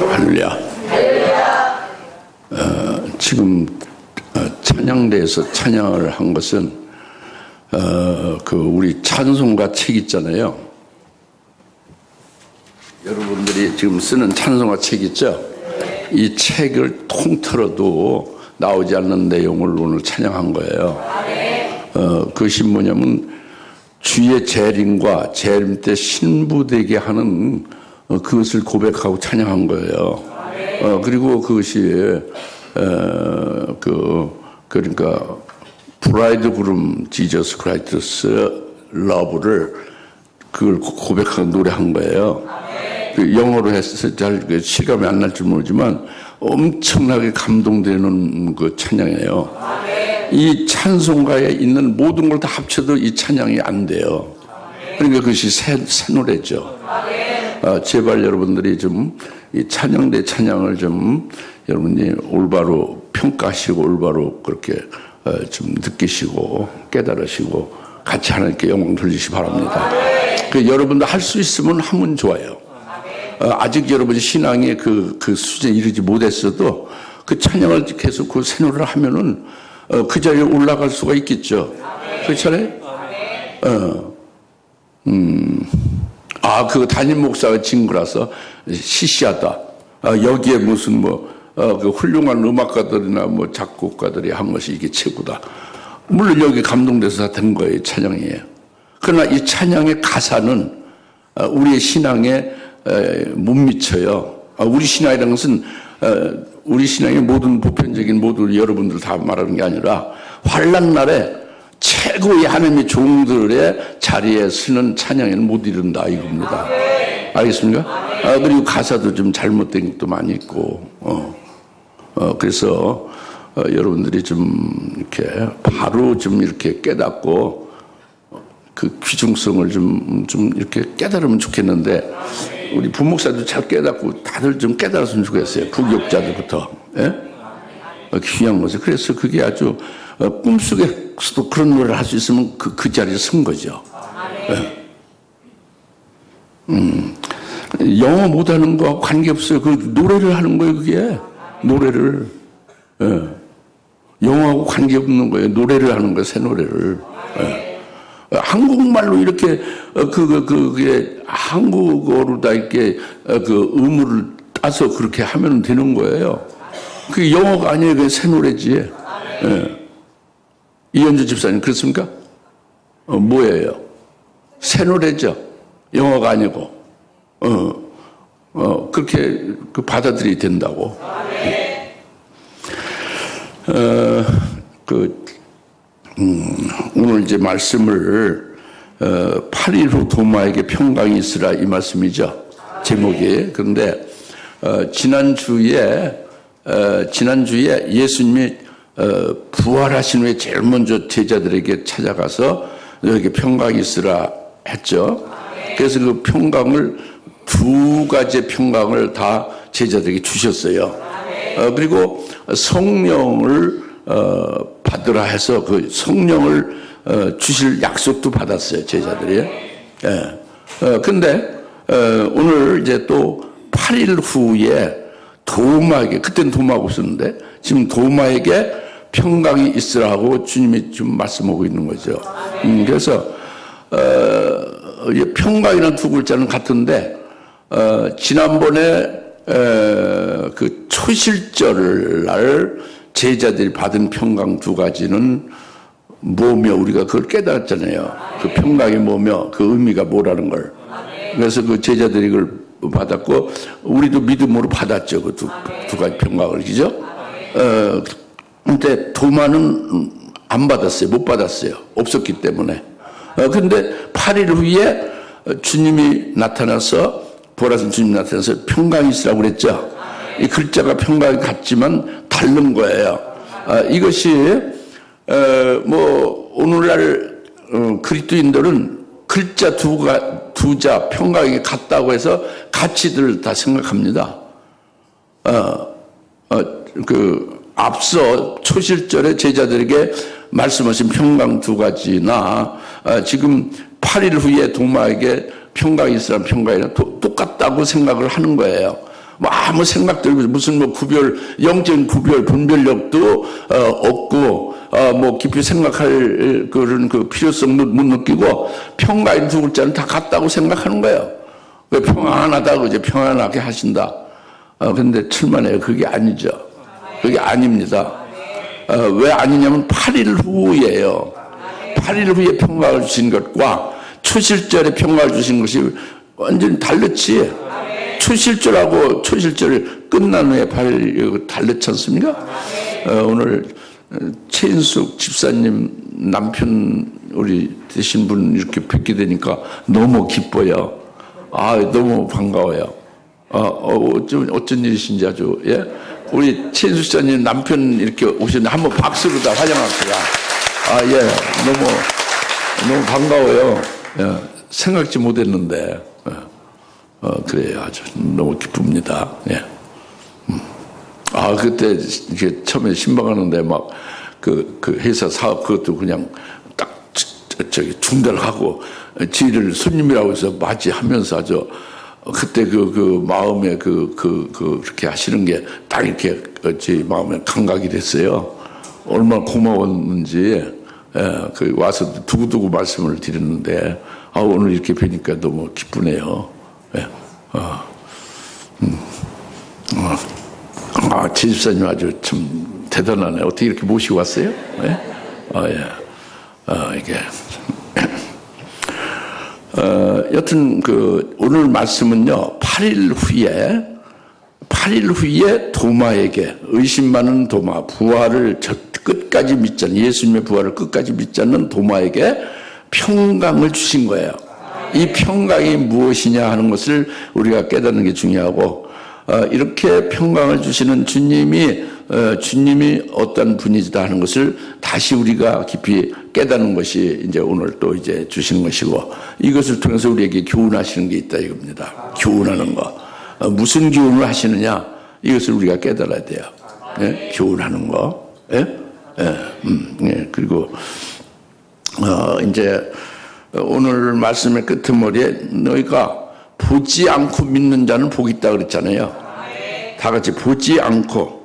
할렐루야. 지금 찬양대에서 찬양을 한 것은 우리 찬송가 책 있잖아요. 여러분들이 지금 쓰는 찬송가 책 있죠? 이 책을 통틀어도 나오지 않는 내용을 오늘 찬양한 거예요. 그것이 뭐냐면 주의 재림과 재림 때 신부되게 하는 그것을 고백하고 찬양한 거예요. 그리고 그것이 그러니까 브라이드 그룸 지저스 크라이스트 러브를 그걸 고백하고 노래한 거예요. 영어로 해서 잘 실감이 안 날 줄 모르지만 엄청나게 감동되는 그 찬양이에요. 이 찬송가에 있는 모든 걸 다 합쳐도 이 찬양이 안 돼요. 그러니까 그것이 새 노래죠. 제발 여러분들이 좀 이 찬양대 찬양을 좀 여러분이 올바로 평가하시고 올바로 그렇게 좀 느끼시고 깨달으시고 같이 하나님께 영광 돌리시기 바랍니다. 여러분도 할 수 있으면 하면 좋아요. 아직 여러분이 신앙의 그 수준에 이르지 못했어도 그 찬양을 계속 그 새 노래를 하면은 그 자리에 올라갈 수가 있겠죠. 그렇잖아요? 그 담임 목사가 진 거라서 시시하다. 여기에 무슨 그 훌륭한 음악가들이나 작곡가들이 한 것이 이게 최고다. 물론 여기 감동돼서 다 된 거예요, 찬양이에요. 그러나 이 찬양의 가사는 우리의 신앙에 못 미쳐요. 우리 신앙이라는 것은 우리 신앙의 모든 보편적인 모든 여러분들 다 말하는 게 아니라 환난 날에 최고의 하나님의 종들의 자리에 서는 찬양에는 못 이른다 이겁니다. 알겠습니까? 그리고 가사도 좀 잘못된 것도 많이 있고 그래서 여러분들이 좀 이렇게 바로 좀 이렇게 깨닫고 그 귀중성을 좀 이렇게 깨달으면 좋겠는데 우리 부목사도 잘 깨닫고 다들 좀 깨달았으면 좋겠어요. 부교육자들부터. 예? 귀한 거죠. 그래서 그게 아주 꿈속에서도 그런 노래를 할 수 있으면 그 자리에 선 거죠. 예. 영어 못하는 거하고 관계없어요. 그 노래를 하는 거예요. 그게 노래를. 예. 영어하고 관계없는 거예요. 노래를 하는 거예요. 새 노래를. 예. 한국말로 이렇게 그게 한국어로 다 이렇게 그 의무를 따서 그렇게 하면 되는 거예요. 그게 영어가 아니에요. 그게 새 노래지. 예. 이현주 집사님 그렇습니까? 뭐예요? 새 노래죠. 영어가 아니고. 그렇게 받아들여야 된다고. 오늘 이제 말씀을 8일 후 도마에게 평강이 있으라 이 말씀이죠. 제목이. 그런데 지난주에 예수님이 부활하신 후에 제일 먼저 제자들에게 찾아가서 너에게 평강이 있으라 했죠. 그래서 그 평강을 두 가지의 평강을 다 제자들에게 주셨어요. 그리고 성령을 받으라 해서 그 성령을 주실 약속도 받았어요, 제자들이. 근데 오늘 이제 또 8일 후에 도마에게, 그때는 도마가 없었는데 지금 도마에게 평강이 있으라고 주님이 지금 말씀하고 있는 거죠. 그래서 평강이라는 두 글자는 같은데 지난번에 그 초실절 날 제자들이 받은 평강 두 가지는 뭐며 우리가 그걸 깨달았잖아요. 그 평강이 뭐며 그 의미가 뭐라는 걸. 그래서 그 제자들이 그걸 받았고 우리도 믿음으로 받았죠. 그 두 가지 평강을. 그죠? 근데 도마는 안 받았어요. 못 받았어요. 없었기 때문에. 근데 8일 후에 주님이 나타나서 부활하신 주님이 나타나서 평강이 있으라고 그랬죠. 이 글자가 평강이 같지만 다른 거예요. 이것이 오늘날 그리스도인들은 글자 두자 평강이 같다고 해서 가치들을 다 생각합니다. 앞서 초실절에 제자들에게 말씀하신 평강 두 가지나 지금 8일 후에 도마에게 평강이 있으라는 평강이랑 똑같다고 생각을 하는 거예요. 뭐 아무 생각도 무슨 뭐 영적인 구별, 분별력도 없고, 뭐 깊이 생각할 그런 그 필요성도 못 느끼고, 평가인 두 글자는 다 같다고 생각하는 거예요. 평안하다고 이제 평안하게 하신다. 근데 틀만해요. 그게 아니죠. 그게 아닙니다. 왜 아니냐면 8일 후예요. 8일 후에 평강을 주신 것과 초실절에 평강을 주신 것이 완전히 다르지. 초실절하고 초실절 끝난 후에 8일 다르지 않습니까? 오늘 최인숙 집사님 남편 우리 되신 분 이렇게 뵙게 되니까 너무 기뻐요. 너무 반가워요. 어쩐 일이신지 아주, 예? 우리 최인숙 집사님 남편 이렇게 오셨는데 한번 박수로 다 환영합시다. 예. 너무 반가워요. 예. 생각지 못했는데. 그래요. 아주 너무 기쁩니다. 예. 그때 이렇게 처음에 신방하는데 막 그 회사 사업 그것도 그냥 딱 중단하고 지를 손님이라고 해서 맞이하면서 아주 그때 그 마음에 그렇게 하시는 게 딱 이렇게 제 마음에 감각이 됐어요. 얼마나 고마웠는지. 그 와서 두고두고 말씀을 드렸는데 오늘 이렇게 뵈니까 너무 기쁘네요. 예. 제 집사님 아주 참 대단하네. 어떻게 이렇게 모시고 왔어요? 예? 이게 여튼 오늘 말씀은요. 8일 후에 도마에게 의심 많은 도마, 부활을 끝까지 믿지 않는, 예수님의 부활을 끝까지 믿지 않는 도마에게 평강을 주신 거예요. 이 평강이 무엇이냐 하는 것을 우리가 깨닫는 게 중요하고, 이렇게 평강을 주시는 주님이 어떤 분이다 하는 것을 다시 우리가 깊이 깨닫는 것이 이제 오늘 또 이제 주시는 것이고, 이것을 통해서 우리에게 교훈하시는 게 있다 이겁니다. 교훈하는 거. 무슨 교훈을 하시느냐? 이것을 우리가 깨달아야 돼요. 예? 교훈하는 거. 예? 예. 그리고, 이제 오늘 말씀의 끄트머리에 너희가 보지 않고 믿는 자는 복이 있다 그랬잖아요. 다 같이 보지 않고.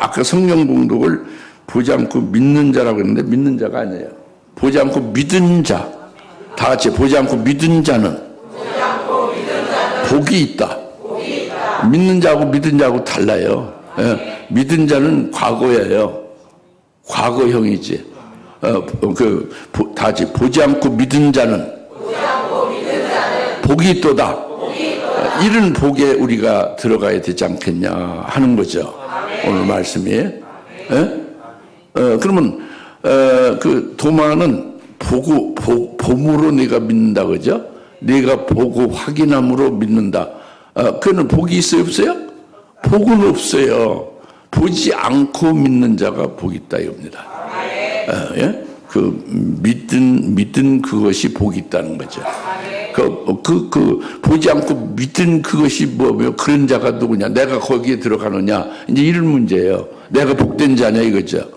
아까 성경 봉독을 보지 않고 믿는 자라고 했는데 믿는 자가 아니에요. 보지 않고 믿은 자. 다 같이 보지 않고 믿은 자는 복이 있다. 믿는 자하고 믿은 자하고 달라요. 예. 믿은 자는 과거예요. 과거형이지. 다 같이 보지 않고 믿은 자는 복이 있도다. 이런 복에 우리가 들어가야 되지 않겠냐 하는 거죠. 오늘 말씀이. 예? 그러면 그 도마는 봄으로 내가 믿는다 그죠? 내가 보고 확인함으로 믿는다. 그는 복이 있어요 없어요? 복은 없어요. 보지 않고 믿는 자가 복이 있다 이겁니다. 예? 믿은 그것이 복이 있다는 거죠. 보지 않고 믿은 그것이 뭐며 그런 자가 누구냐? 내가 거기에 들어가느냐? 이제 이런 문제예요. 내가 복된 자냐 이거죠.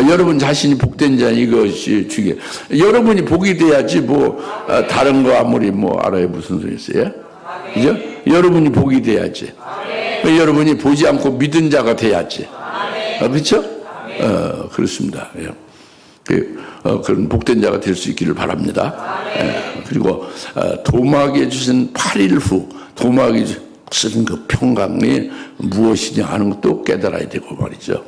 여러분 자신이 복된 자냐 이것이 중요해요. 여러분이 복이 돼야지 다른 거 아무리 알아요 무슨 소리 있어요? 그죠? 여러분이 복이 돼야지. 여러분이 보지 않고 믿은 자가 돼야지. 그렇죠? 그렇습니다. 예. 그런 복된 자가 될 수 있기를 바랍니다. 그리고 도마에게 주신 8일 후 도마에게 주신 그 평강이 무엇이냐 하는 것도 깨달아야 되고 말이죠.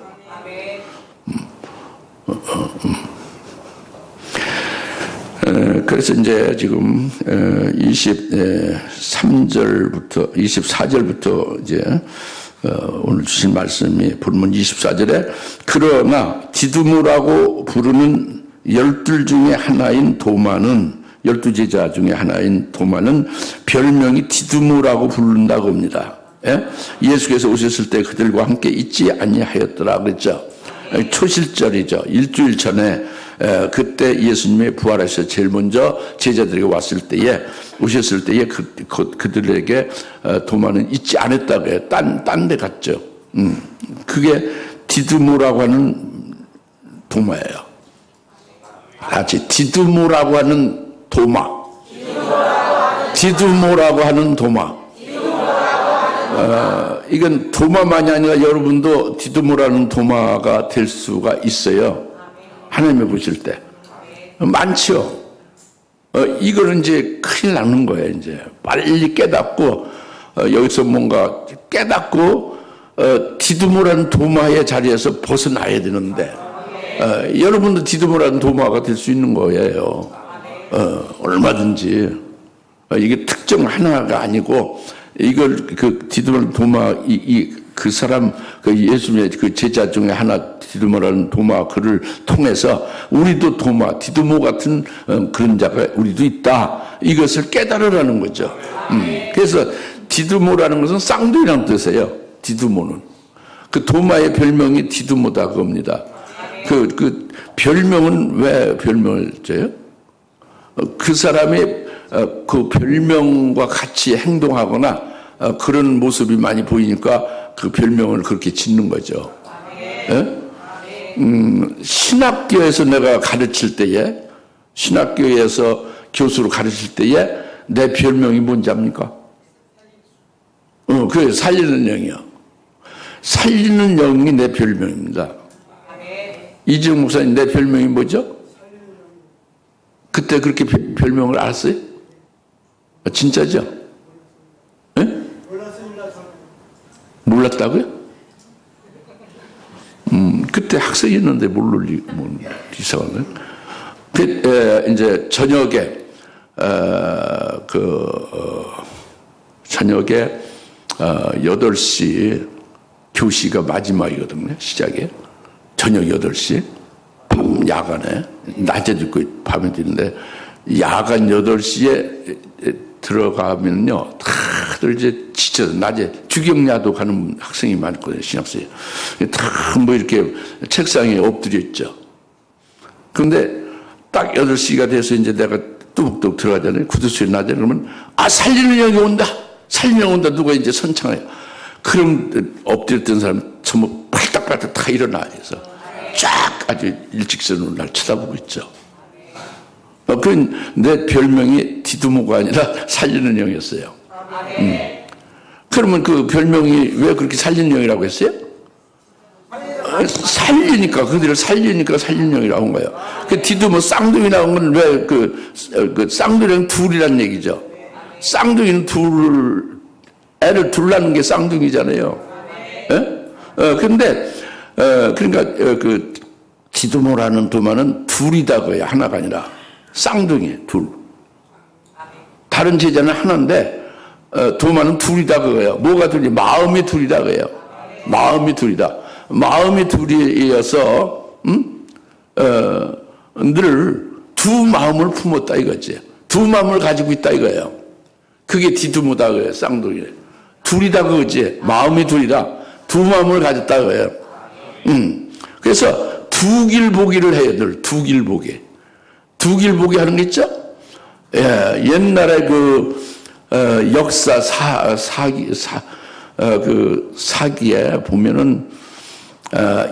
그래서 이제 지금 24절부터 이제 오늘 주신 말씀이 본문 24절에 그러나 디두모라고 부르는 12 중에 하나인 도마는 12제자 중에 하나인 도마는 별명이 디두모라고 부른다고 합니다. 예? 예수께서 오셨을 때 그들과 함께 있지 아니하였더라 그랬죠. 초실절이죠. 일주일 전에 그때 예수님이 부활하셔서 제일 먼저 제자들에게 오셨을 때에 그들에게 도마는 있지 않았다고 해요. 딴 데 갔죠. 그게 디두모라고 하는 도마예요. 같이 디두모라고 하는 도마. 디두모라고 하는 도마. 이건 도마만이 아니라 여러분도 디두모라는 도마가 될 수가 있어요. 하나님을 보실 때. 많죠. 이거는 이제 큰일 나는 거예요, 이제. 빨리 깨닫고, 여기서 뭔가 깨닫고, 디두모라는 도마의 자리에서 벗어나야 되는데, 여러분도 디두모라는 도마가 될 수 있는 거예요. 얼마든지. 이게 특정 하나가 아니고, 이걸 그 디두모라는 도마, 그 사람, 그 예수님의 그 제자 중에 하나 디두모라는 도마 그를 통해서 우리도 도마, 디두모 같은 그런 자가 우리도 있다. 이것을 깨달으라는 거죠. 그래서 디두모라는 것은 쌍둥이라는 뜻이에요. 디두모는. 그 도마의 별명이 디두모다 그겁니다. 그 별명은 왜 별명을 줘요? 그 사람이 그 별명과 같이 행동하거나 그런 모습이 많이 보이니까 그 별명을 그렇게 짓는 거죠. 예? 신학교에서 내가 가르칠 때에, 신학교에서 교수로 가르칠 때에 내 별명이 뭔지 압니까? 그래, 살리는 영이요. 살리는 영이 내 별명입니다. 이지영 목사님, 내 별명이 뭐죠? 그때 그렇게 별명을 알았어요? 진짜죠? 예? 몰랐다고요? 그때 학생이었는데 모를 이상한 거예요. 이제 저녁에, 저녁에, 8시 교시가 마지막이거든요, 시작에. 저녁 8시. 밤, 야간에. 낮에도 있고, 밤에도 있는데, 야간 8시에 들어가면요, 다들 이제 지쳐서 낮에 주경야도 가는 학생이 많거든요, 신학생이. 다 뭐 이렇게 책상에 엎드려 있죠. 그런데 딱 8시가 돼서 이제 내가 뚜벅뚜벅 들어가잖아요. 구두소리 나잖아요. 그러면, 살리는 영이 온다! 살리는 영이 온다! 누가 이제 선창해요. 그럼 엎드렸던 사람 전부 팔딱팔딱 다 일어나서 쫙 아주 일직선으로 날 쳐다보고 있죠. 내 별명이 디두모가 아니라 살리는 영이었어요. 그러면 그 별명이 왜 그렇게 살리는 영이라고 했어요? 살리니까, 그들을 살리니까 살리는 영이라고 한 거예요. 그 디두모 쌍둥이 나온 건 왜 그 쌍둥이는 둘이란 얘기죠. 쌍둥이는 애를 둘 낳는 게 쌍둥이잖아요. 근데, 그러니까, 그 디두모라는 도마는 둘이다 그예요. 하나가 아니라. 쌍둥이, 둘. 다른 제자는 하나인데, 도마는 둘이다 그거예요. 뭐가 둘이? 마음이 둘이다 그거예요. 마음이 둘이다. 마음이 둘이어서, 늘 두 마음을 품었다 이거지. 두 마음을 가지고 있다 이거예요. 그게 디두모다 그거예요. 쌍둥이. 둘이다 그거지. 마음이 둘이다. 두 마음을 가졌다 그거예요. 그래서 두 길 보기를 해요. 늘 두 길 보기. 두 길 보기 하는 게 있죠? 예, 옛날에 역사 사기에 보면은,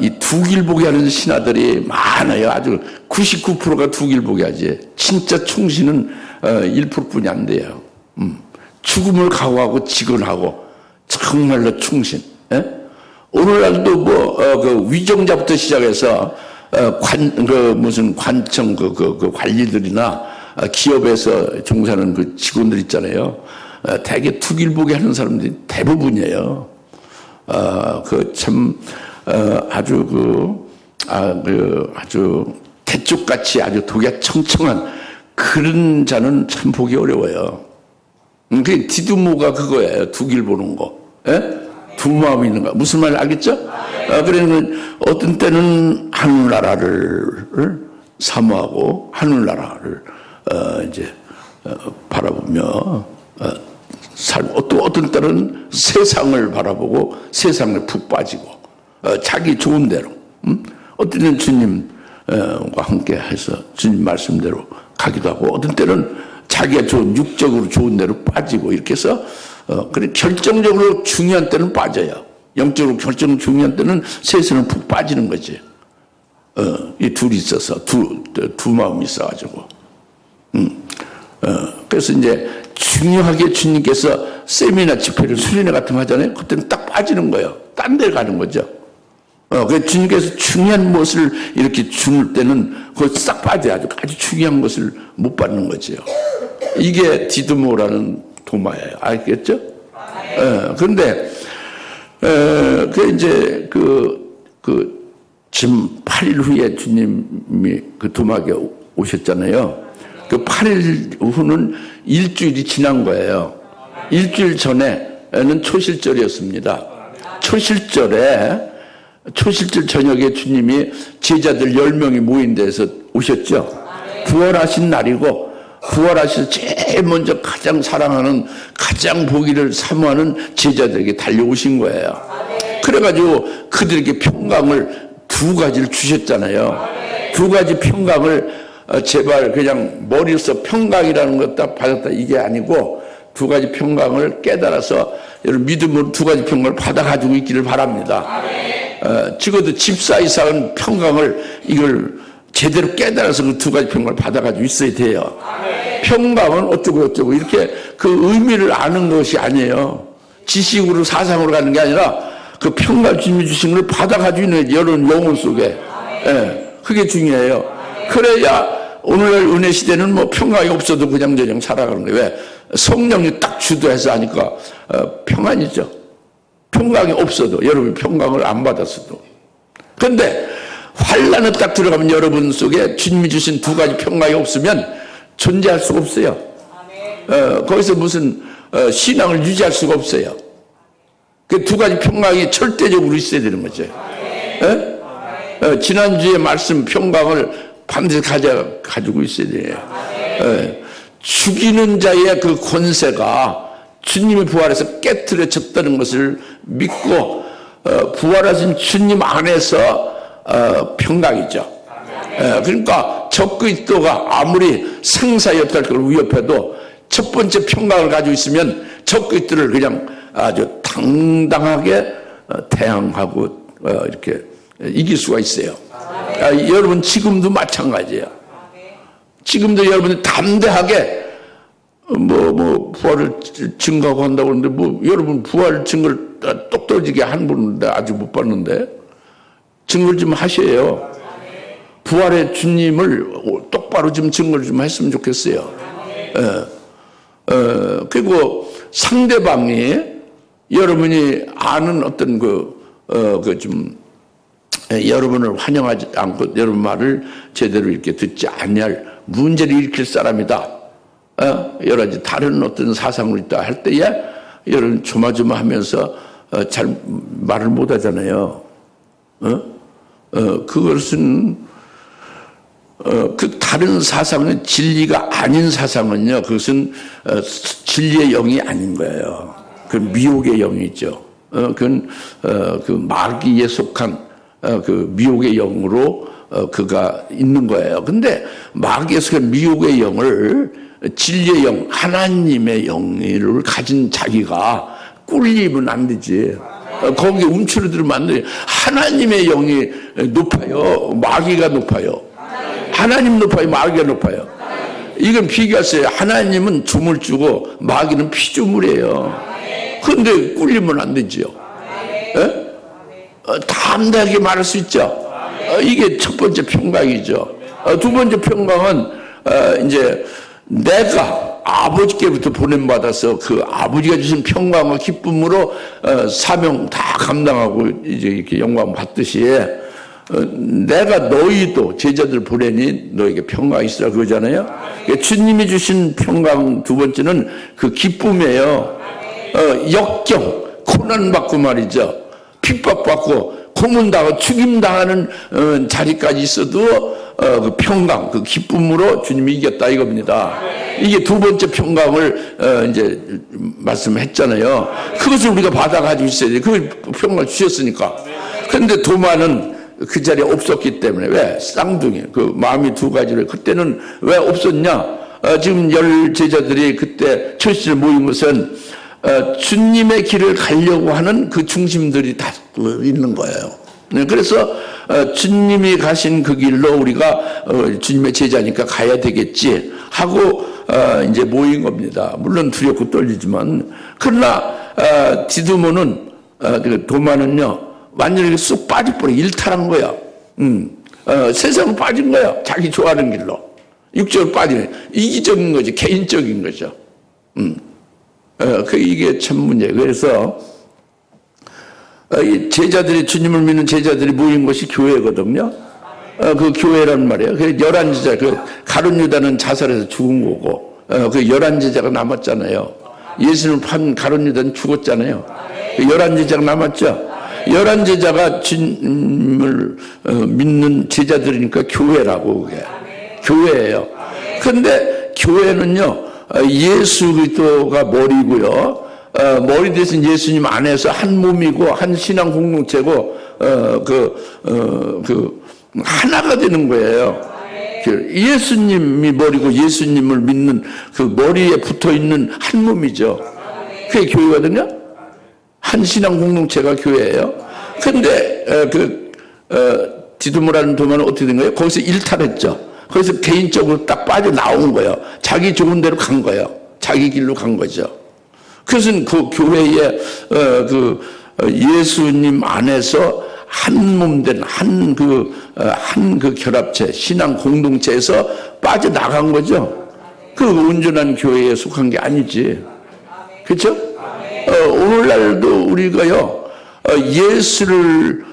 이 두 길 보기 하는 신하들이 많아요. 아주 99%가 두 길 보기 하지. 진짜 충신은 1%뿐이 안 돼요. 죽음을 각오하고 직언하고, 정말로 충신. 예? 오늘날도 그 위정자부터 시작해서, 무슨 관청 관리들이나 기업에서 종사하는 그 직원들 있잖아요. 대개 투길보기 하는 사람들이 대부분이에요. 아주 대쪽같이 아주 독이 청청한 그런 자는 참 보기 어려워요. 그 디두모가 그거예요. 두 길 보는 거. 예? 두 마음이 있는 거. 무슨 말인지 알겠죠? 그러면 어떤 때는 하늘나라를 사모하고 하늘나라를 이제 바라보며 살고, 또 어떤 때는 세상을 바라보고 세상에 푹 빠지고 자기 좋은 대로, 어떤 때는 주님과 함께 해서 주님 말씀대로 가기도 하고, 어떤 때는 자기가 좋은 육적으로 좋은 대로 빠지고, 이렇게 해서 그래 결정적으로 중요한 때는 빠져요. 영적으로 결정적으로 중요한 때는 세상은 푹 빠지는 거지. 이 둘이 있어서 두 마음이 있어가지고. 그래서 이제 중요하게 주님께서 세미나 집회를 수련회 같은 거 하잖아요. 그때는 딱 빠지는 거예요. 딴 데 가는 거죠. 그 주님께서 중요한 것을 이렇게 줄 때는 그걸 싹 빠져야 아주 중요한 것을 못 받는 거죠. 이게 디드모라는 도마예요. 알겠죠? 그런데 이제 지금 8일 후에 주님이 그 도마에 오셨잖아요. 그 8일 후는 일주일이 지난 거예요. 일주일 전에는 초실절이었습니다. 초실절 저녁에 주님이 제자들 10명이 모인 데서 오셨죠. 부활하신 날이고, 부활하셔서 제일 먼저 가장 사랑하는, 가장 보기를 사모하는 제자들에게 달려오신 거예요. 그래가지고 그들에게 평강을 두 가지를 주셨잖아요. 두 가지 평강을 제발 그냥 머리로서 평강이라는 것 딱 받았다 이게 아니고 두 가지 평강을 깨달아서 여러분 믿음으로 두 가지 평강을 받아가지고 있기를 바랍니다. 적어도 집사 이상은 평강을 이걸 제대로 깨달아서 그 두 가지 평강을 받아가지고 있어야 돼요. 평강은 어쩌고 이렇게 그 의미를 아는 것이 아니에요. 지식으로 사상으로 가는 게 아니라 그 평강 주님이 주신 걸 받아가지고 있는 여러분 영혼 속에 그게 중요해요. 그래야 오늘날 은혜 시대는 뭐 평강이 없어도 그냥 살아가는 거예요. 왜? 성령이 딱 주도해서 하니까 평안이죠. 평강이 없어도 여러분 평강을 안 받았어도. 그런데 환란에 딱 들어가면 여러분 속에 주님이 주신 두 가지 평강이 없으면 존재할 수가 없어요. 거기서 무슨 신앙을 유지할 수가 없어요. 그 두 가지 평강이 절대적으로 있어야 되는 거죠. 지난주에 말씀 평강을 반드시 가지고 있어야 돼요. 죽이는 자의 그 권세가 주님이 부활해서 깨트려졌다는 것을 믿고 부활하신 주님 안에서 평강이죠. 그러니까 적그리스도가 아무리 생사협탈을 위협해도 첫 번째 평강을 가지고 있으면 적그리스도를 그냥 아주 당당하게 대항하고 이렇게 이길 수가 있어요. 여러분 지금도 마찬가지예요. 지금도 여러분이 담대하게 부활을 증거하고 한다고 하는데 여러분 부활 증거를 똑 떨어지게 한 분인데 아직 못 봤는데 증거를 좀 하셔요. 부활의 주님을 똑바로 좀 증거를 좀 했으면 좋겠어요. 그리고 상대방이 여러분이 아는 어떤 여러분을 환영하지 않고 여러분 말을 제대로 이렇게 듣지 아니할 문제를 일으킬 사람이다. 여러 가지 다른 어떤 사상으로 있다 할 때에 여러분 조마조마하면서 잘 말을 못 하잖아요. 그것은 그 다른 사상은 진리가 아닌 사상은요. 그것은 진리의 영이 아닌 거예요. 그 미혹의 영이죠. 그건 그 마귀에 속한 그 미혹의 영으로 그가 있는 거예요. 근데 마귀에 속한 미혹의 영을 진리의 영, 하나님의 영을 가진 자기가 꿀리면 안 되지. 거기에 움츠러들면 안 돼. 하나님의 영이 높아요. 마귀가 높아요. 하나님 높아요. 마귀가 높아요. 이건 비교하세요. 하나님은 주물 주고 마귀는 피주물이에요. 그런데 꿀리면 안 되지요. 담대하게 말할 수 있죠. 이게 첫 번째 평강이죠. 두 번째 평강은 이제 내가 아버지께부터 보냄받아서 그 아버지가 주신 평강과 기쁨으로 사명 다 감당하고 이제 이렇게 영광 받듯이 내가 너희도 제자들 보내니 너에게 평강이 있으라 그러잖아요. 주님이 주신 평강 두 번째는 그 기쁨이에요. 역경, 고난받고 말이죠. 핍박받고 고문당하고 죽임당하는 자리까지 있어도 그 평강, 그 기쁨으로 주님이 이겼다 이겁니다. 이게 두 번째 평강을 이제 말씀했잖아요. 그것을 우리가 받아가지고 있어야 돼. 그 평강을 주셨으니까. 그런데 도마는 그 자리에 없었기 때문에 왜? 쌍둥이. 그 마음이 두 가지를 그때는 왜 없었냐? 지금 10 제자들이 그때 철시를 모인 것은 주님의 길을 가려고 하는 그 중심들이 다 있는 거예요. 네, 그래서 주님이 가신 그 길로 우리가 주님의 제자니까 가야 되겠지 하고 이제 모인 겁니다. 물론 두렵고 떨리지만. 그러나 디두모는 도마는요 완전히 쑥 빠져버려 일탈한 거야. 세상으로 빠진 거야. 자기 좋아하는 길로 육적으로 빠지는 이기적인 거지, 개인적인 거죠. 이게 참 문제예요. 그래서 이 제자들이, 주님을 믿는 제자들이 모인 것이 교회거든요. 그 교회란 말이에요. 그 11제자, 그 가룟 유다는 자살해서 죽은 거고, 그 11제자가 남았잖아요. 예수님을 판 가룟 유다는 죽었잖아요. 그 11제자가 남았죠. 11제자가 주님을 믿는 제자들이니까 교회라고, 그게. 교회예요. 그런데 교회는요, 예수 그리스도가 머리고요. 머리 대신 예수님 안에서 한 몸이고 한 신앙 공동체고 하나가 되는 거예요. 예수님이 머리고 예수님을 믿는 그 머리에 붙어 있는 한 몸이죠. 그게 교회거든요. 한 신앙 공동체가 교회예요. 근데 디두모라는 도마는 어떻게 된 거예요? 거기서 일탈했죠. 거기서 개인적으로 딱 빠져나온 거예요. 자기 좋은 대로 간 거예요. 자기 길로 간 거죠. 그것은 그 교회의 예수님 안에서 한 몸된 한 그 결합체, 신앙 공동체에서 빠져나간 거죠. 그 온전한 교회에 속한 게 아니지. 그렇죠? 오늘날도 우리가요, 예수를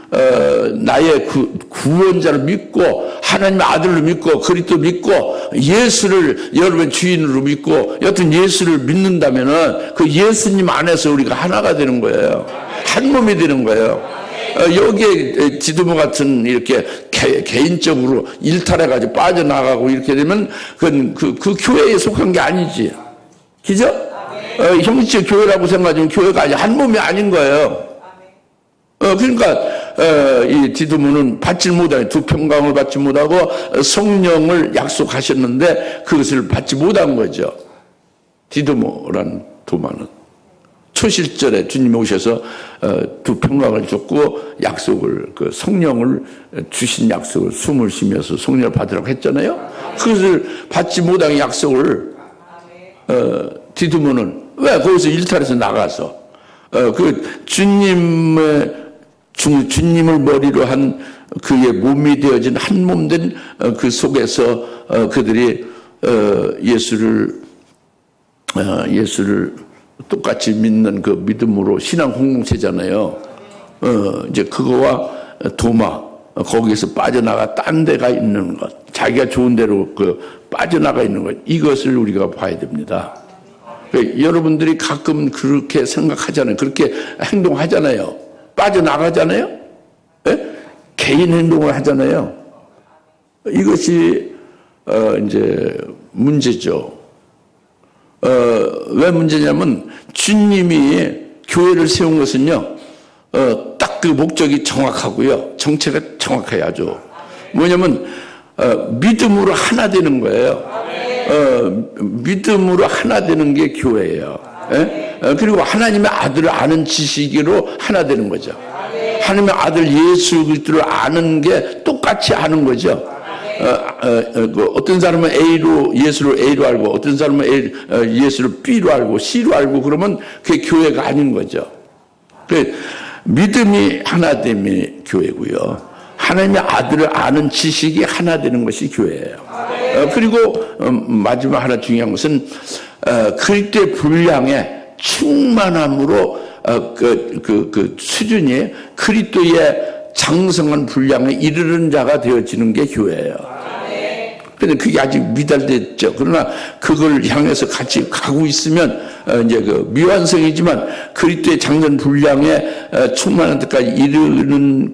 나의 구원자를 믿고 하나님의 아들로 믿고 그리스도 믿고 예수를 여러분의 주인으로 믿고 여튼 예수를 믿는다면은 그 예수님 안에서 우리가 하나가 되는 거예요. 한 몸이 되는 거예요. 여기에 디두모 같은 이렇게 개인적으로 일탈해가지고 빠져나가고 이렇게 되면 그 교회에 속한 게 아니지. 그죠? 형식 교회라고 생각하지만 교회가 아니 한 몸이 아닌 거예요. 그러니까 이 디두모는 받지 못하고 두 평강을 받지 못하고 성령을 약속하셨는데 그것을 받지 못한 거죠. 디두모란 도마는 초실절에 주님이 오셔서 두 평강을 줬고 약속을 그 성령을 주신 약속을 숨을 쉬면서 성령을 받으라고 했잖아요. 그것을 받지 못한 약속을 디두모는 왜 거기서 일탈해서 나가서 그 주님을 머리로 한 그의 몸이 되어진 한 몸 된 그 속에서 그들이 예수를 똑같이 믿는 그 믿음으로 신앙 공동체잖아요. 이제 그거와 도마 거기에서 빠져나가 딴 데가 있는 것, 자기가 좋은 대로 빠져나가 있는 것, 이것을 우리가 봐야 됩니다. 여러분들이 가끔 그렇게 생각하잖아요. 그렇게 행동하잖아요. 빠져나가잖아요. 예? 개인 행동을 하잖아요. 이것이 이제 문제죠. 왜 문제냐면 주님이 교회를 세운 것은요, 딱 그 목적이 정확하고요, 정체가 정확해요. 아주 뭐냐면 믿음으로 하나 되는 거예요. 믿음으로 하나 되는 게 교회예요. 예? 그리고 하나님의 아들을 아는 지식으로 하나 되는 거죠. 하나님의 아들 예수 그리스도를 아는 게 똑같이 아는 거죠. 어떤 사람은 예수를 A로 알고 어떤 사람은 예수를 B로 알고 C로 알고 그러면 그게 교회가 아닌 거죠. 믿음이 하나됨이 교회고요. 하나님의 아들을 아는 지식이 하나 되는 것이 교회예요. 그리고 마지막 하나 중요한 것은 그리스도의 분량의 충만함으로 그 수준이 그리스도의 장성한 분량에 이르는 자가 되어지는 게 교회예요. 근데 그게 아직 미달됐죠. 그러나 그걸 향해서 같이 가고 있으면 이제 그 미완성이지만 그리스도의 장전 분량에 충만한 데까지 이르는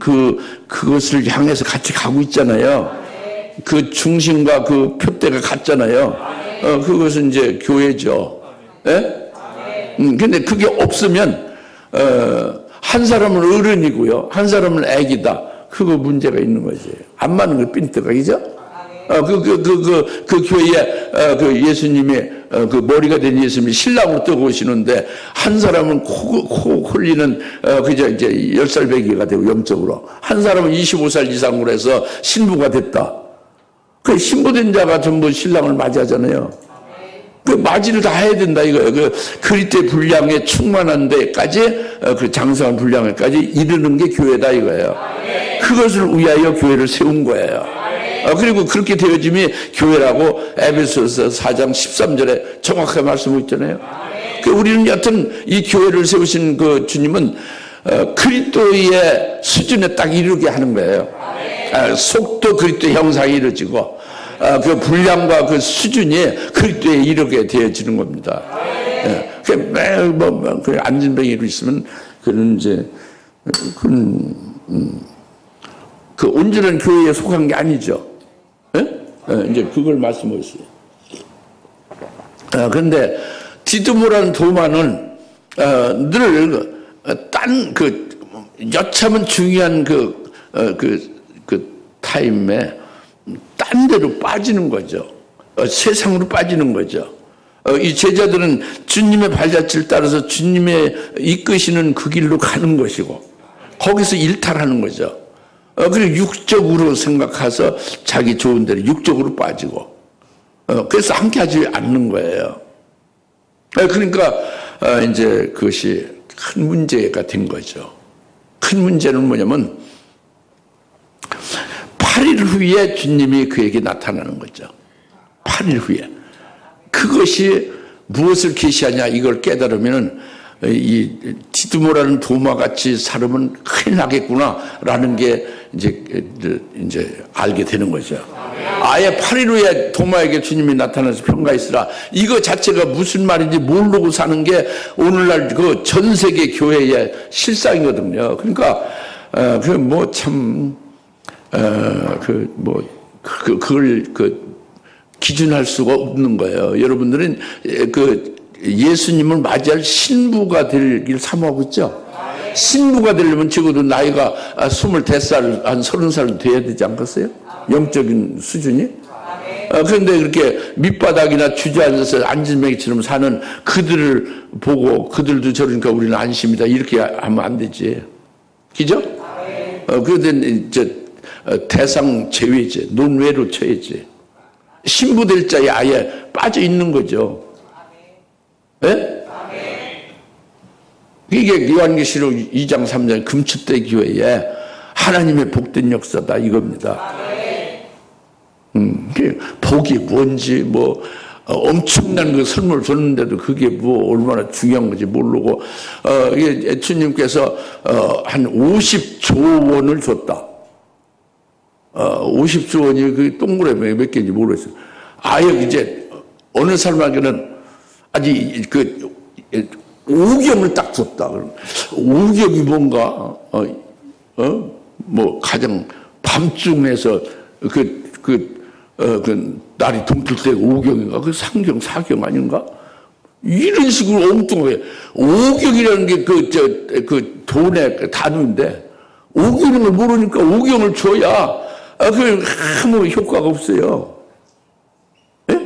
그것을 향해서 같이 가고 있잖아요. 그 중심과 그 표대가 같잖아요. 그것은 이제 교회죠. 예? 근데 그게 없으면 한 사람은 어른이고요, 한 사람은 애기다. 그거 문제가 있는 거지. 안 맞는 거 빈트가, 그죠? 그 교회에 그 예수님이 그 머리가 된 예수님이 신랑으로 뜨고 오시는데 한 사람은 코 홀리는 그저 이제 10살 배기가 되고 영적으로 한 사람은 25살 이상으로 해서 신부가 됐다. 그 신부된 자가 전부 신랑을 맞이하잖아요. 그 맞이를 다 해야 된다 이거예요. 그 그리스도의 분량에 충만한 데까지 그 장성한 분량에까지 이르는 게 교회다 이거예요. 그것을 위하여 교회를 세운 거예요. 그리고 그렇게 되어짐이 교회라고 에베소서 4장 13절에 정확하게 말씀하고 있잖아요. 우리는 여튼 이 교회를 세우신 그 주님은 그리스도의 수준에 딱 이르게 하는 거예요. 속도 그리스도의 형상이 이루어지고 그 분량과 그 수준이 그리스도에 이르게 되어지는 겁니다. 매일 그 안진뱅이로 있으면 그는 이제 그 온전한 교회에 속한 게 아니죠. 이제 그걸 말씀하셨어요. 그런데 디두모라는 도마는 늘 여차하면 중요한 그 타임에 딴 데로 빠지는 거죠. 세상으로 빠지는 거죠. 이 제자들은 주님의 발자취를 따라서 주님의 이끄시는 그 길로 가는 것이고 거기서 일탈하는 거죠. 그리고 육적으로 생각해서 자기 좋은 대로 육적으로 빠지고 그래서 함께 하지 않는 거예요. 그러니까 이제 그것이 큰 문제가 된 거죠. 큰 문제는 뭐냐면 8일 후에 주님이 그에게 나타나는 거죠. 8일 후에. 그것이 무엇을 계시하냐 이걸 깨달으면 이 디두모라는 도마같이 살으면 큰일 나겠구나라는 게 이제 알게 되는 거죠. 아예 8일 후에 도마에게 주님이 나타나서 평가했으라. 이거 자체가 무슨 말인지 모르고 사는 게 오늘날 그 전 세계 교회의 실상이거든요. 그러니까 그걸 기준할 수가 없는 거예요. 여러분들은 그 예수님을 맞이할 신부가 되길 사모하고 있죠. 신부가 되려면 적어도 나이가 25살, 한 30살 돼야 되지 않겠어요? 영적인 수준이? 그런데 그렇게 밑바닥이나 주저앉아서 안진뱅이처럼 사는 그들을 보고 그들도 저러니까 우리는 안심이다 이렇게 하면 안 되지. 그죠? 그런데 대상 제외지, 논외로 쳐야지. 신부될 자에 아예 빠져 있는 거죠. 예? 이게 요한계시록 2장 3장 금축대 교회에 하나님의 복된 역사다 이겁니다. 복이 뭔지 엄청난 그 선물을 줬는데도 그게 얼마나 중요한 건지 모르고 이게 주님께서 한 50조 원을 줬다. 50조 원이 그 동그라미 몇 개인지 모르겠어요. 아예 이제 어느 사람에게는 아직 그 오경을 딱 줬다. 오경이 뭔가 가장 밤중에서 날이 동틀 때 오경인가 그 상경 사경 아닌가 이런 식으로 엉뚱하게 오경이라는 게 그 돈의 단위인데 오경인 걸 모르니까 오경을 줘야 그 아무 효과가 없어요. 예?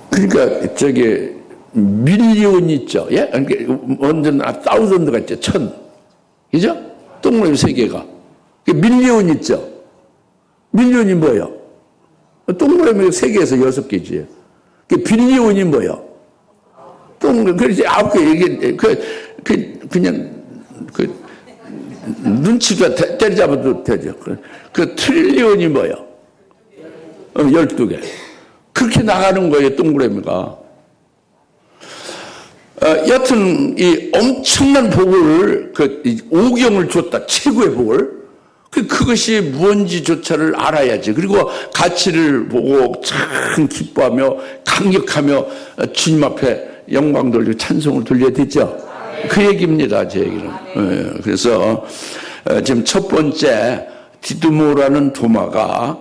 그러니까 저기 밀리온 있죠. 예? 그러니까 완전 사우전드가 있죠. 1000. 그죠? 동그라미 3개가. 밀리온 있죠. 밀리온이 뭐예요? 동그라미 3개에서 6개지. 빌리온이 뭐예요? 그래서 9개, 이게, 그냥, 눈치가 때려잡아도 되죠. 그 트릴리온이 뭐예요? 12개. 그렇게 나가는 거예요, 동그라미가. 여튼, 이 엄청난 복을, 오경을 줬다. 최고의 복을. 그것이 무언지조차를 알아야지. 그리고 가치를 보고 참 기뻐하며, 감격하며, 주님 앞에 영광 돌리고 찬송을 돌려야 되죠. 그 얘기입니다, 제 얘기는. 그래서, 지금 첫 번째, 디두모라는 도마가,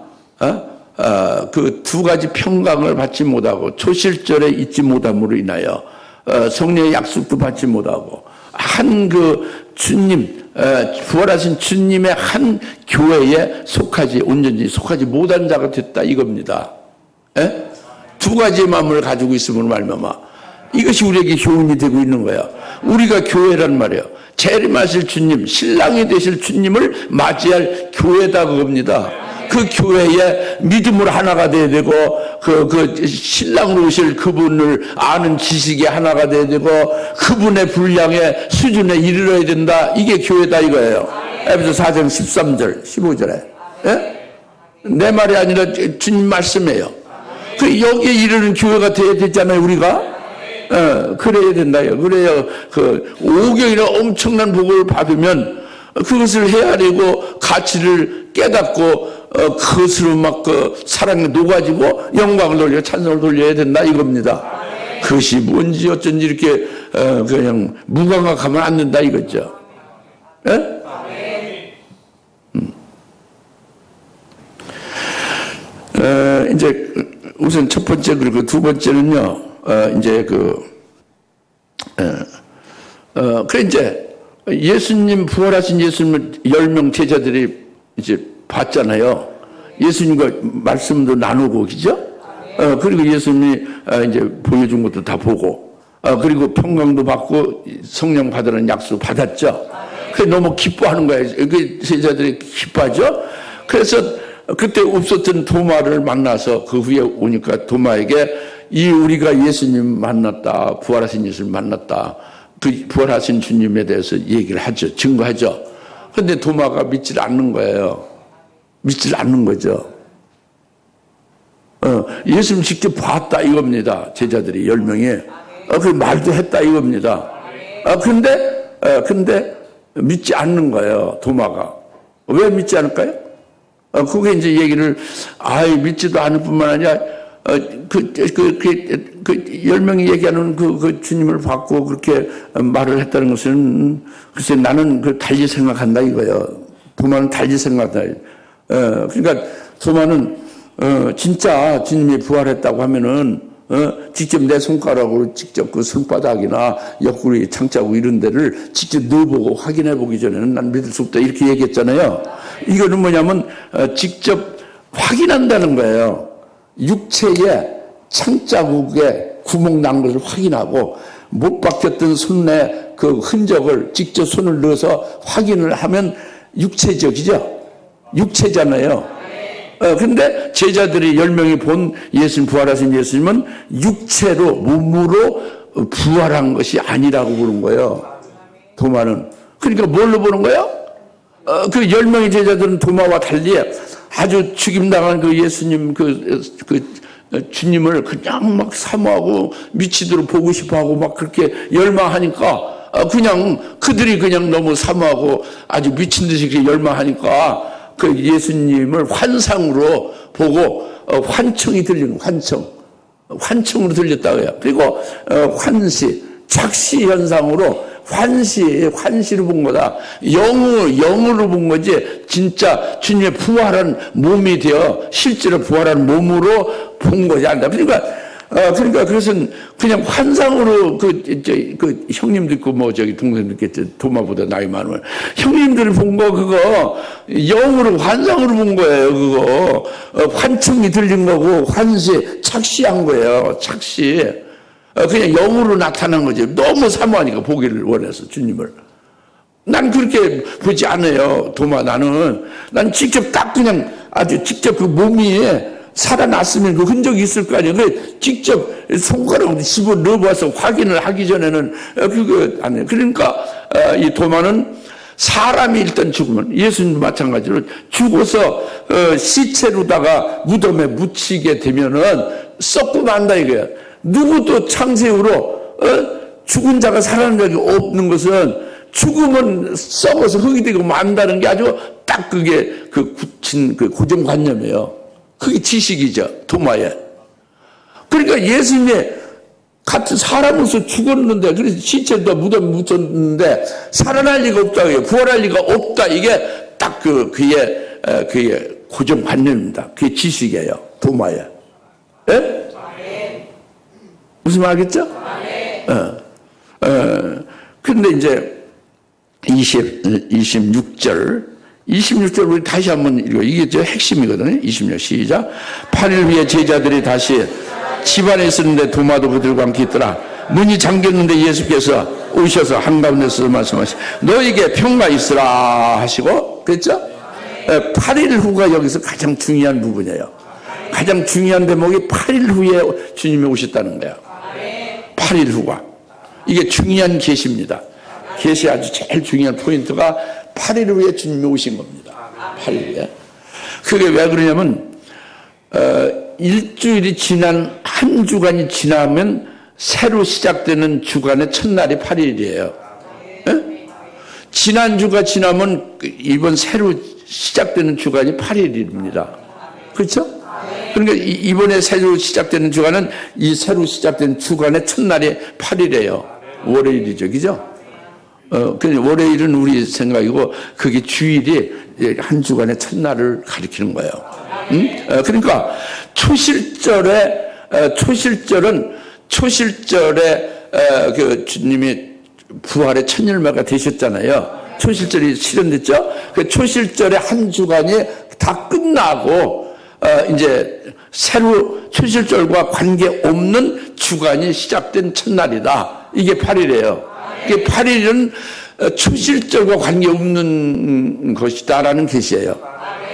그 두 가지 평강을 받지 못하고 초실절에 잊지 못함으로 인하여 성령의 약속도 받지 못하고 한 그 주님, 부활하신 주님의 한 교회에 온전히 속하지 못한 자가 됐다 이겁니다. 에? 두 가지의 마음을 가지고 있음으로 말미암아 이것이 우리에게 교훈이 되고 있는 거야. 우리가 교회란 말이에요. 재림하실 주님, 신랑이 되실 주님을 맞이할 교회다 그겁니다. 그 교회에 믿음으로 하나가 돼야 되고 그 신랑으로 오실 그분을 아는 지식이 하나가 돼야 되고 그분의 분량의 수준에 이르러야 된다. 이게 교회다 이거예요. 에베소 4장 13절 15절에 예? 내 말이 아니라 주님 말씀이에요. 그 여기에 이르는 교회가 돼야 되잖아요 우리가. 그래야 된다요. 그래야 그 오경이나 엄청난 복을 받으면 그것을 헤아리고 가치를 깨닫고 그것으로 막 그 사랑에 녹아지고 영광을 돌려 찬송을 돌려야 된다 이겁니다. 그것이 뭔지 어쩐지 이렇게 그냥 무감각하면 안 된다 이거죠. 예? 이제 우선 첫 번째 그리고 두 번째는요. 이제 그 이제 예수님 부활하신 예수님을 10명 제자들이 이제 봤잖아요. 예수님과 말씀도 나누고 그죠? 그리고 예수님이 이제 보여준 것도 다 보고 그리고 평강도 받고 성령 받으라는 약속 받았죠. 그래 너무 기뻐하는 거예요. 그 제자들이 기뻐하죠. 그래서 그때 없었던 도마를 만나서 그 후에 오니까 도마에게 우리가 예수님 만났다, 부활하신 예수님 만났다, 그 부활하신 주님에 대해서 얘기를 하죠. 증거하죠. 그런데 도마가 믿질 않는 거예요. 믿질 않는 거죠. 예수님 직접 봤다 이겁니다. 제자들이 10명이. 그 말도 했다 이겁니다. 근데 믿지 않는 거예요. 도마가. 왜 믿지 않을까요? 그게 이제 얘기를 믿지도 않을 뿐만 아니라 그 10명이 얘기하는 그 주님을 받고 그렇게 말을 했다는 것은 글쎄 나는 달리 생각한다 이거예요. 도마는 달리 생각한다. 그러니까 도마는 진짜 주님이 부활했다고 하면은 직접 내 손가락으로 직접 그 손바닥이나 옆구리 창자국 이런 데를 직접 넣어보고 확인해 보기 전에는 난 믿을 수 없다 이렇게 얘기했잖아요. 이거는 뭐냐면 직접 확인한다는 거예요. 육체의 창자국에 구멍 난 것을 확인하고 못 박혔던 손에 그 흔적을 직접 손을 넣어서 확인을 하면 육체적이죠. 육체잖아요. 근데 제자들이 10명이 본 예수님, 부활하신 예수님은 육체로, 몸으로 부활한 것이 아니라고 보는 거예요. 도마는. 그러니까 뭘로 보는 거예요? 그 10명의 제자들은 도마와 달리 아주 죽임당한 그 예수님, 주님을 그냥 막 사모하고 미치도록 보고 싶어 하고 막 그렇게 열망하니까 그들이 그냥 너무 사모하고 아주 미친 듯이 그렇게 열망하니까 그 예수님을 환상으로 보고 환청이 들리는 환청으로 들렸다고 해요. 그리고 착시 현상으로 환시로 본 거다. 영으로 본 거지 진짜 주님의 부활한 몸이 되어 실제로 부활한 몸으로 본 것이 아니다. 그러니까 그것은 그냥 환상으로 그 형님도 있고 동생도 있겠죠. 도마보다 나이 많으면 형님들 본 거 그거 영으로 환상으로 본 거예요. 그거 환청이 들린 거고 착시한 거예요. 착시. 그냥 영으로 나타난 거지. 너무 사모하니까 보기를 원해서 주님을. 난 그렇게 보지 않아요. 도마 난 직접 딱 그냥 아주 직접 그 몸이 살아났으면 그 흔적이 있을 거 아니에요. 직접 손가락으로 집어 넣어봐서 확인을 하기 전에는 그거 안 해요. 그러니까 이 도마는 사람이 일단 죽으면 예수님도 마찬가지로 죽어서 시체로다가 무덤에 묻히게 되면은 썩고 만다 이거야. 누구도 창세후로 죽은 자가 살아난 적이 없는 것은 죽으면 썩어서 흙이 되고 만다는 게 아주 딱 그게 그 굳힌 그 고정관념이에요. 그게 지식이죠, 도마에. 그러니까 예수님이 같은 사람으로서 죽었는데, 그래서 시체도 무덤에 묻혔는데, 살아날 리가 없다, 부활할 리가 없다, 이게 딱 그의 고정관념입니다. 그게 지식이에요, 도마에. 무슨 말 알겠죠? 근데 이제 26절 우리 다시 한번 읽어. 이게 저 핵심이거든요. 26 시작. 8일 후에 제자들이 다시 집안에 있었는데 도마도 그들과 함께 있더라. 문이 잠겼는데 예수께서 오셔서 한가운데서 말씀하시고 너에게 평가 있으라 하시고 그랬죠? 8일 후가 여기서 가장 중요한 부분이에요. 가장 중요한 대목이 8일 후에 주님이 오셨다는 거예요. 8일 후가. 이게 중요한 계시입니다. 계시 아주 제일 중요한 포인트가 8일 후에 주님이 오신 겁니다. 8일 후에. 그게 왜 그러냐면 일주일이 지난 한 주간이 지나면 새로 시작되는 주간의 첫날이 8일이에요. 지난 주가 지나면 이번 새로 시작되는 주간이 8일입니다. 그렇죠? 그러니까 이번에 새로 시작되는 주간은 이 새로 시작된 주간의 첫날이 8일이에요. 월요일이죠. 그죠? 월요일은 우리 생각이고 그게 주일이 한 주간의 첫날을 가리키는 거예요. 그러니까 초실절은 그 주님이 부활의 첫 열매가 되셨잖아요. 초실절이 실현됐죠. 그 초실절의 한 주간이 다 끝나고 이제 새로 초실절과 관계없는 주간이 시작된 첫날이다. 이게 8일이에요. 이게 8일은 초실절과 관계없는 것이다라는 계시예요.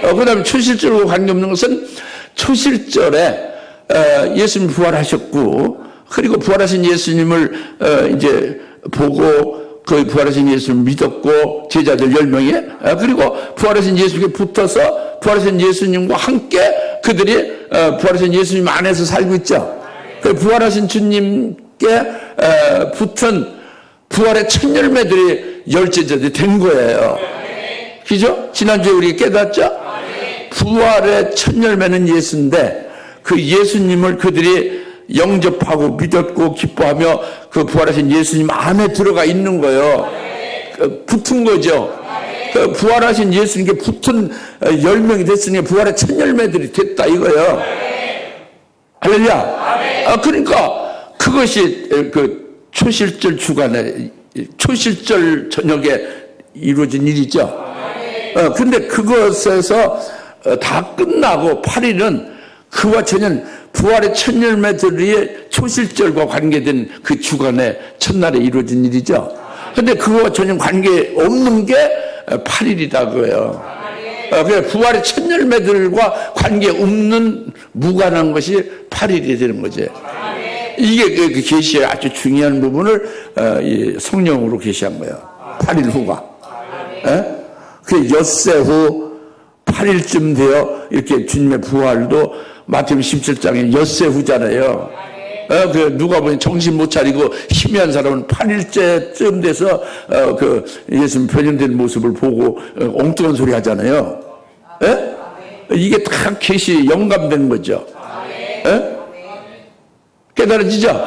그 다음에 초실절과 관계없는 것은 초실절에 예수님 부활하셨고 그리고 부활하신 예수님을 이제 보고 그 부활하신 예수님을 믿었고 제자들 10명이 그리고 부활하신 예수님께 붙어서 부활하신 예수님과 함께 그들이 부활하신 예수님 안에서 살고 있죠. 그 부활하신 주님께 붙은 부활의 첫 열매들이 열제자들이 된 거예요. 그죠? 지난주에 우리 깨닫죠? 부활의 첫 열매는 예수인데 그 예수님을 그들이 영접하고 믿었고 기뻐하며 그 부활하신 예수님 안에 들어가 있는 거예요. 붙은 거죠. 그 부활하신 예수님께 붙은 10명이 됐으니 부활의 첫 열매들이 됐다 이거예요. 할렐루야. 그러니까 그것이 그 초실절 주간에 초실절 저녁에 이루어진 일이죠. 근데 그것에서 다 끝나고 8일은 그와 전혀 부활의 첫 열매들이 초실절과 관계된 그 주간의 첫날에 이루어진 일이죠. 근데 그와 전혀 관계없는 게 8일이다 그거예요. 그래서 부활의 첫 열매들과 관계없는 무관한 것이 8일이 되는 거죠. 이게 그 계시의 아주 중요한 부분을 성령으로 계시한 거예요. 8일 후가. 그 엿새 후 8일쯤 되어 이렇게 주님의 부활도 마태복음 17장에 엿새 후잖아요. 그 누가 보니 정신 못 차리고 희미한 사람은 8일째쯤 돼서 그 예수님 변현된 모습을 보고 엉뚱한 소리 하잖아요. 이게 다 계시 영감된 거죠. 깨달아지죠?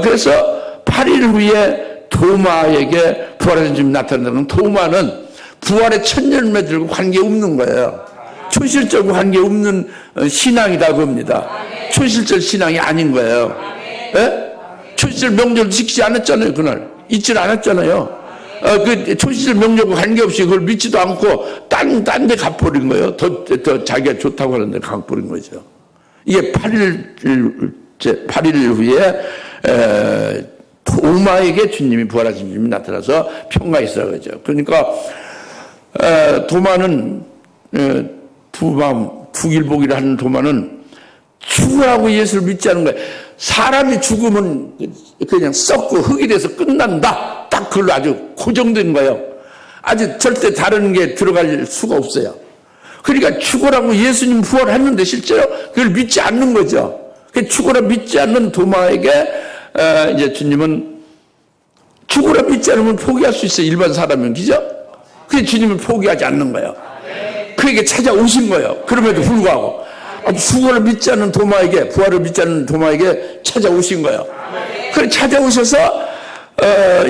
그래서 8일 후에 도마에게 부활하신 주님이 나타난다는 도마는 부활의 첫 열매들과 관계없는 거예요. 초실절과 관계없는 신앙이다 그겁니다. 초실절 신앙이 아닌 거예요. 초실절 명절 지키지 않았잖아요. 그날 잊질 않았잖아요. 그 초실절 명절과 관계없이 그걸 믿지도 않고 딴 데 가버린 거예요. 더 자기가 좋다고 하는데 가버린 거죠. 이게 8일 후에 도마에게 주님이 부활하신 주님이 나타나서 평가했어 그러죠. 그러니까 도마는 두길보기를 하는 도마는 죽으라고 예수를 믿지 않은 거예요. 사람이 죽으면 그냥 썩고 흙이 돼서 끝난다. 딱 그걸로 아주 고정된 거예요. 아주 절대 다른 게 들어갈 수가 없어요. 그러니까 죽으라고 예수님 부활했는데 실제로 그걸 믿지 않는 거죠. 죽으라 믿지 않는 도마에게 이제 주님은 죽으라 믿지 않으면 포기할 수 있어요. 일반 사람은 그죠? 그게 주님은 포기하지 않는 거예요. 그에게 찾아오신 거예요. 그럼에도 불구하고 죽으라 믿지 않는 도마에게 부활을 믿지 않는 도마에게 찾아오신 거예요. 그래 찾아오셔서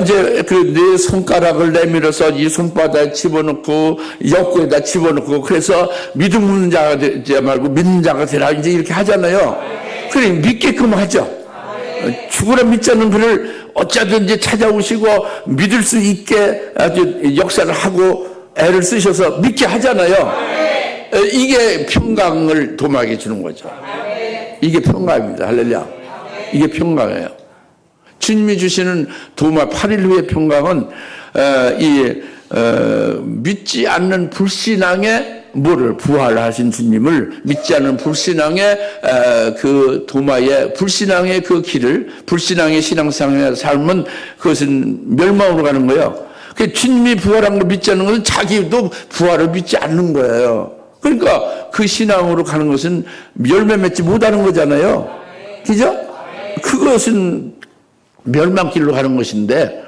이제 그 네 손가락을 내밀어서 이 손바닥에 집어넣고 옆구리에다 집어넣고 그래서 믿음 없는 자가 되지 말고 믿는 자가 되라 이제 이렇게 하잖아요. 그래 믿게끔 하죠. 죽으라 믿지 않는 그를 어쩌든지 찾아오시고 믿을 수 있게 아주 역사를 하고 애를 쓰셔서 믿게 하잖아요. 이게 평강을 도마에게 주는 거죠. 이게 평강입니다. 할렐루야. 이게 평강이에요. 주님이 주시는 도마 8일 후의 평강은 믿지 않는 불신앙의 뭐를 부활하신 주님을 믿지 않는 불신앙의 그 도마의 불신앙의 그 길을 불신앙의 신앙생활의 삶은 그것은 멸망으로 가는 거예요. 그 주님이 부활한 걸 믿지 않는 것은 자기도 부활을 믿지 않는 거예요. 그러니까 그 신앙으로 가는 것은 열매 맺지 못하는 거잖아요. 그죠? 그것은 멸망길로 가는 것인데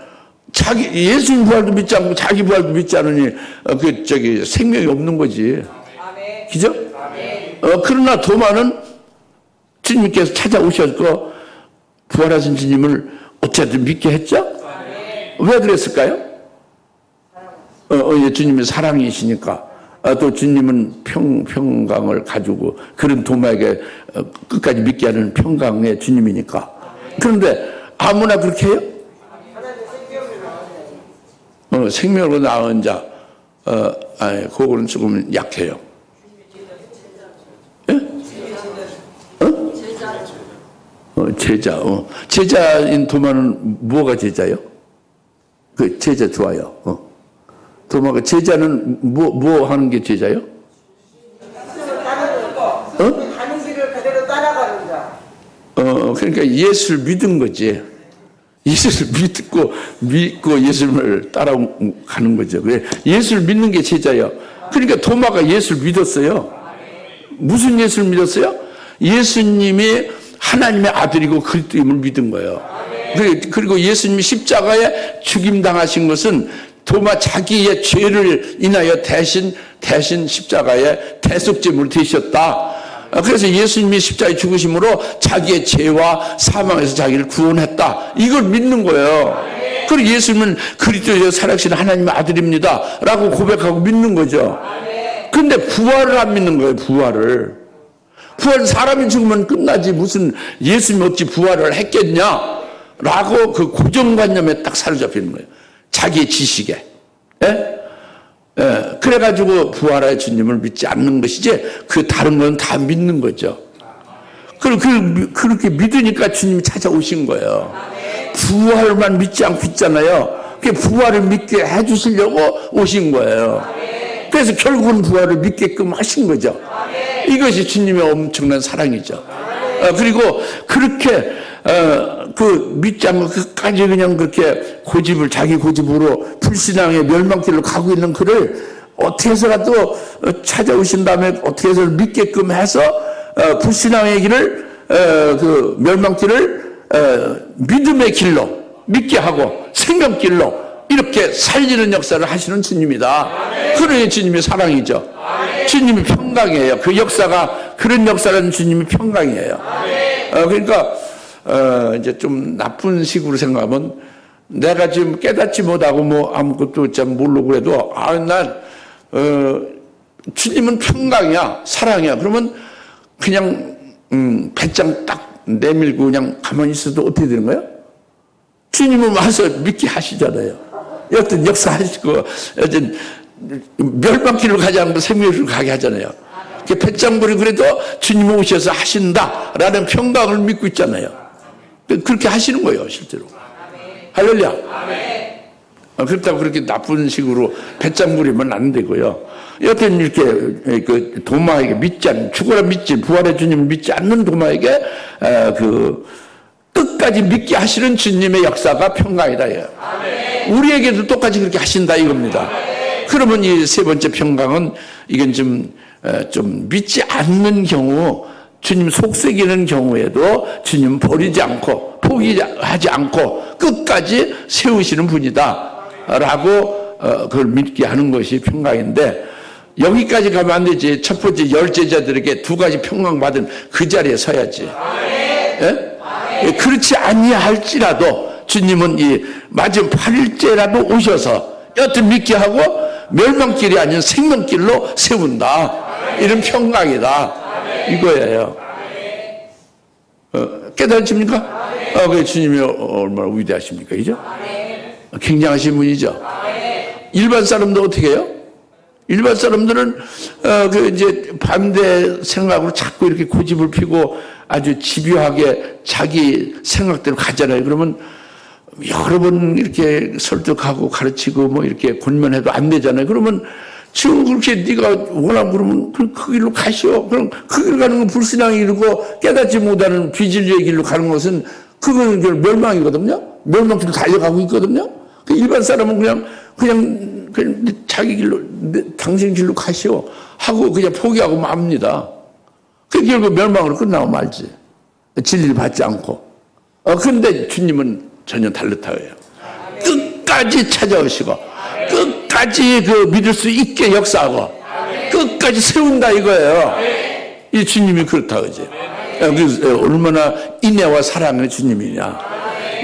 예수님 부활도 믿지 않고 자기 부활도 믿지 않으니 생명이 없는 거지. 그죠? 그러나 도마는 주님께서 찾아오셨고 부활하신 주님을 어쨌든 믿게 했죠? 왜 그랬을까요? 주님이 사랑이시니까. 또 주님은 평강을 가지고 그런 도마에게 끝까지 믿게 하는 평강의 주님이니까. 그런데 아무나 그렇게 해요? 생명으로 낳은 자, 그거는 조금 약해요. 예? 제자. 제자인 도마는 뭐가 제자요? 그 제자 좋아요. 도마가 제자는 뭐 하는 게 제자요? 가는 길을 그대로 따라가는 자. 그러니까 예수를 믿은 거지. 예수를 믿고 예수를 따라가는 거죠. 예수를 믿는 게 제자예요. 그러니까 도마가 예수를 믿었어요. 무슨 예수를 믿었어요? 예수님이 하나님의 아들이고 그리스도임을 믿은 거예요. 그리고 예수님이 십자가에 죽임당하신 것은 도마 자기의 죄를 인하여 대신 십자가에 대속제물로 되셨다. 그래서 예수님이 십자가에 죽으심으로 자기의 죄와 사망에서 자기를 구원했다. 이걸 믿는 거예요. 그리고 예수님은 그리스도의 살아계신 하나님의 아들입니다 라고 고백하고 믿는 거죠. 그런데 부활을 안 믿는 거예요. 부활은 사람이 죽으면 끝나지 무슨 예수님 어찌 부활을 했겠냐 라고 그 고정관념에 딱 사로잡히는 거예요. 자기의 지식에. 그래가지고 부활의 주님을 믿지 않는 것이지 그 다른 건 다 믿는 거죠. 그렇게 믿으니까 주님이 찾아오신 거예요. 부활만 믿지 않고 있잖아요. 부활을 믿게 해주시려고 오신 거예요. 그래서 결국은 부활을 믿게끔 하신 거죠. 이것이 주님의 엄청난 사랑이죠. 그리고 그렇게 믿지 않고 끝까지 그냥 그렇게 자기 고집으로 불신앙의 멸망길로 가고 있는 그를 어떻게 해서라도 찾아오신 다음에 어떻게 해서 믿게끔 해서 불신앙의 길을 그 멸망길을 믿음의 길로 믿게 하고 생명길로 이렇게 살리는 역사를 하시는 주님이다. 그러니 주님의 사랑이죠. 주님이 평강이에요. 그 역사가 그런 역사라는 주님이 평강이에요. 그러니까 이제 좀 나쁜 식으로 생각하면 내가 지금 깨닫지 못하고 뭐 아무것도 참 모르고 그래도 난 주님은 평강이야, 사랑이야. 그러면 그냥 배짱 딱 내밀고 그냥 가만히 있어도 어떻게 되는 거예요? 주님은 와서 믿게 하시잖아요. 여튼 역사하시고 여튼 멸망길로 가지 않고 생명길로 가게 하잖아요. 배짱 부리고 그래도 주님 오셔서 하신다라는 평강을 믿고 있잖아요. 그렇게 하시는 거예요, 실제로. 할렐루야. 그렇다고 그렇게 나쁜 식으로 배짱 부리면 안 되고요. 여튼 이렇게 그 도마에게 죽어라 믿지, 부활의 주님을 믿지 않는 도마에게 끝까지 믿게 하시는 주님의 역사가 평강이다. 우리에게도 똑같이 그렇게 하신다 이겁니다. 그러면 이 세 번째 평강은 이건 좀 믿지 않는 경우, 주님 속삭이는 경우에도 주님 버리지 않고 포기하지 않고 끝까지 세우시는 분이다 라고 그걸 믿게 하는 것이 평강인데, 여기까지 가면 안 되지. 첫 번째 10제자들에게 2가지 평강받은 그 자리에 서야지. 그렇지 아니할지라도 주님은 이 마지막 8일째라도 오셔서 여튼 믿게 하고 멸망길이 아닌 생명길로 세운다. 이런 평강이다. 이거예요. 깨달으십니까? 그 주님이 얼마나 위대하십니까? 그죠? 굉장하신 분이죠. 일반 사람도 어떻게 해요? 일반 사람들은 그 이제 반대 생각으로 자꾸 이렇게 고집을 피고 아주 집요하게 자기 생각대로 가잖아요. 그러면 여러 번 이렇게 설득하고 가르치고 뭐 이렇게 권면해도 안 되잖아요. 그러면 지금 그렇게 네가 원하면 그러면 그 길로 가시오. 그럼 그 길 가는 건 불신앙의 길이고 깨닫지 못하는 비진리의 길로 가는 것은 그건 멸망이거든요. 멸망길로 달려가고 있거든요. 그 일반 사람은 그냥 자기 길로 당신 길로 가시오 하고 그냥 포기하고 맙니다. 그 결국 멸망으로 끝나고 말지. 진리를 받지 않고. 그런데 주님은 전혀 다르다고 해요. 끝까지 찾아오시고 끝까지 그 믿을 수 있게 역사하고 끝까지 세운다 이거예요. 이 주님이 그렇다고 하죠. 그래서 얼마나 인애와 사랑의 주님이냐.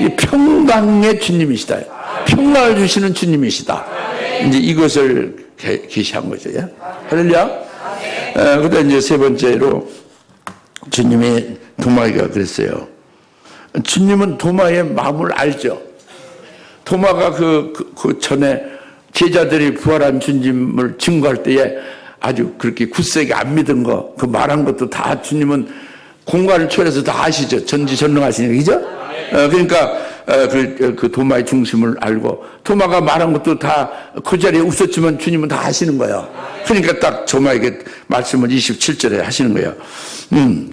이 평강의 주님이시다. 평강을 주시는 주님이시다. 이제 이것을 계시한 거죠. 할렐루야. 그다음 이제 세 번째로 주님이 도마에게 그랬어요. 주님은 도마의 마음을 알죠. 도마가 그 전에 제자들이 부활한 주님을 증거할 때에 아주 그렇게 굳세게 안 믿은 거, 그 말한 것도 다 주님은 공간을 초월해서 다 아시죠. 전지전능하시니까, 그죠? 그러니까 그 도마의 중심을 알고 도마가 말한 것도 다 그 자리에 웃었지만 주님은 다 하시는 거예요. 그러니까 딱 도마에게 말씀을 27절에 하시는 거예요.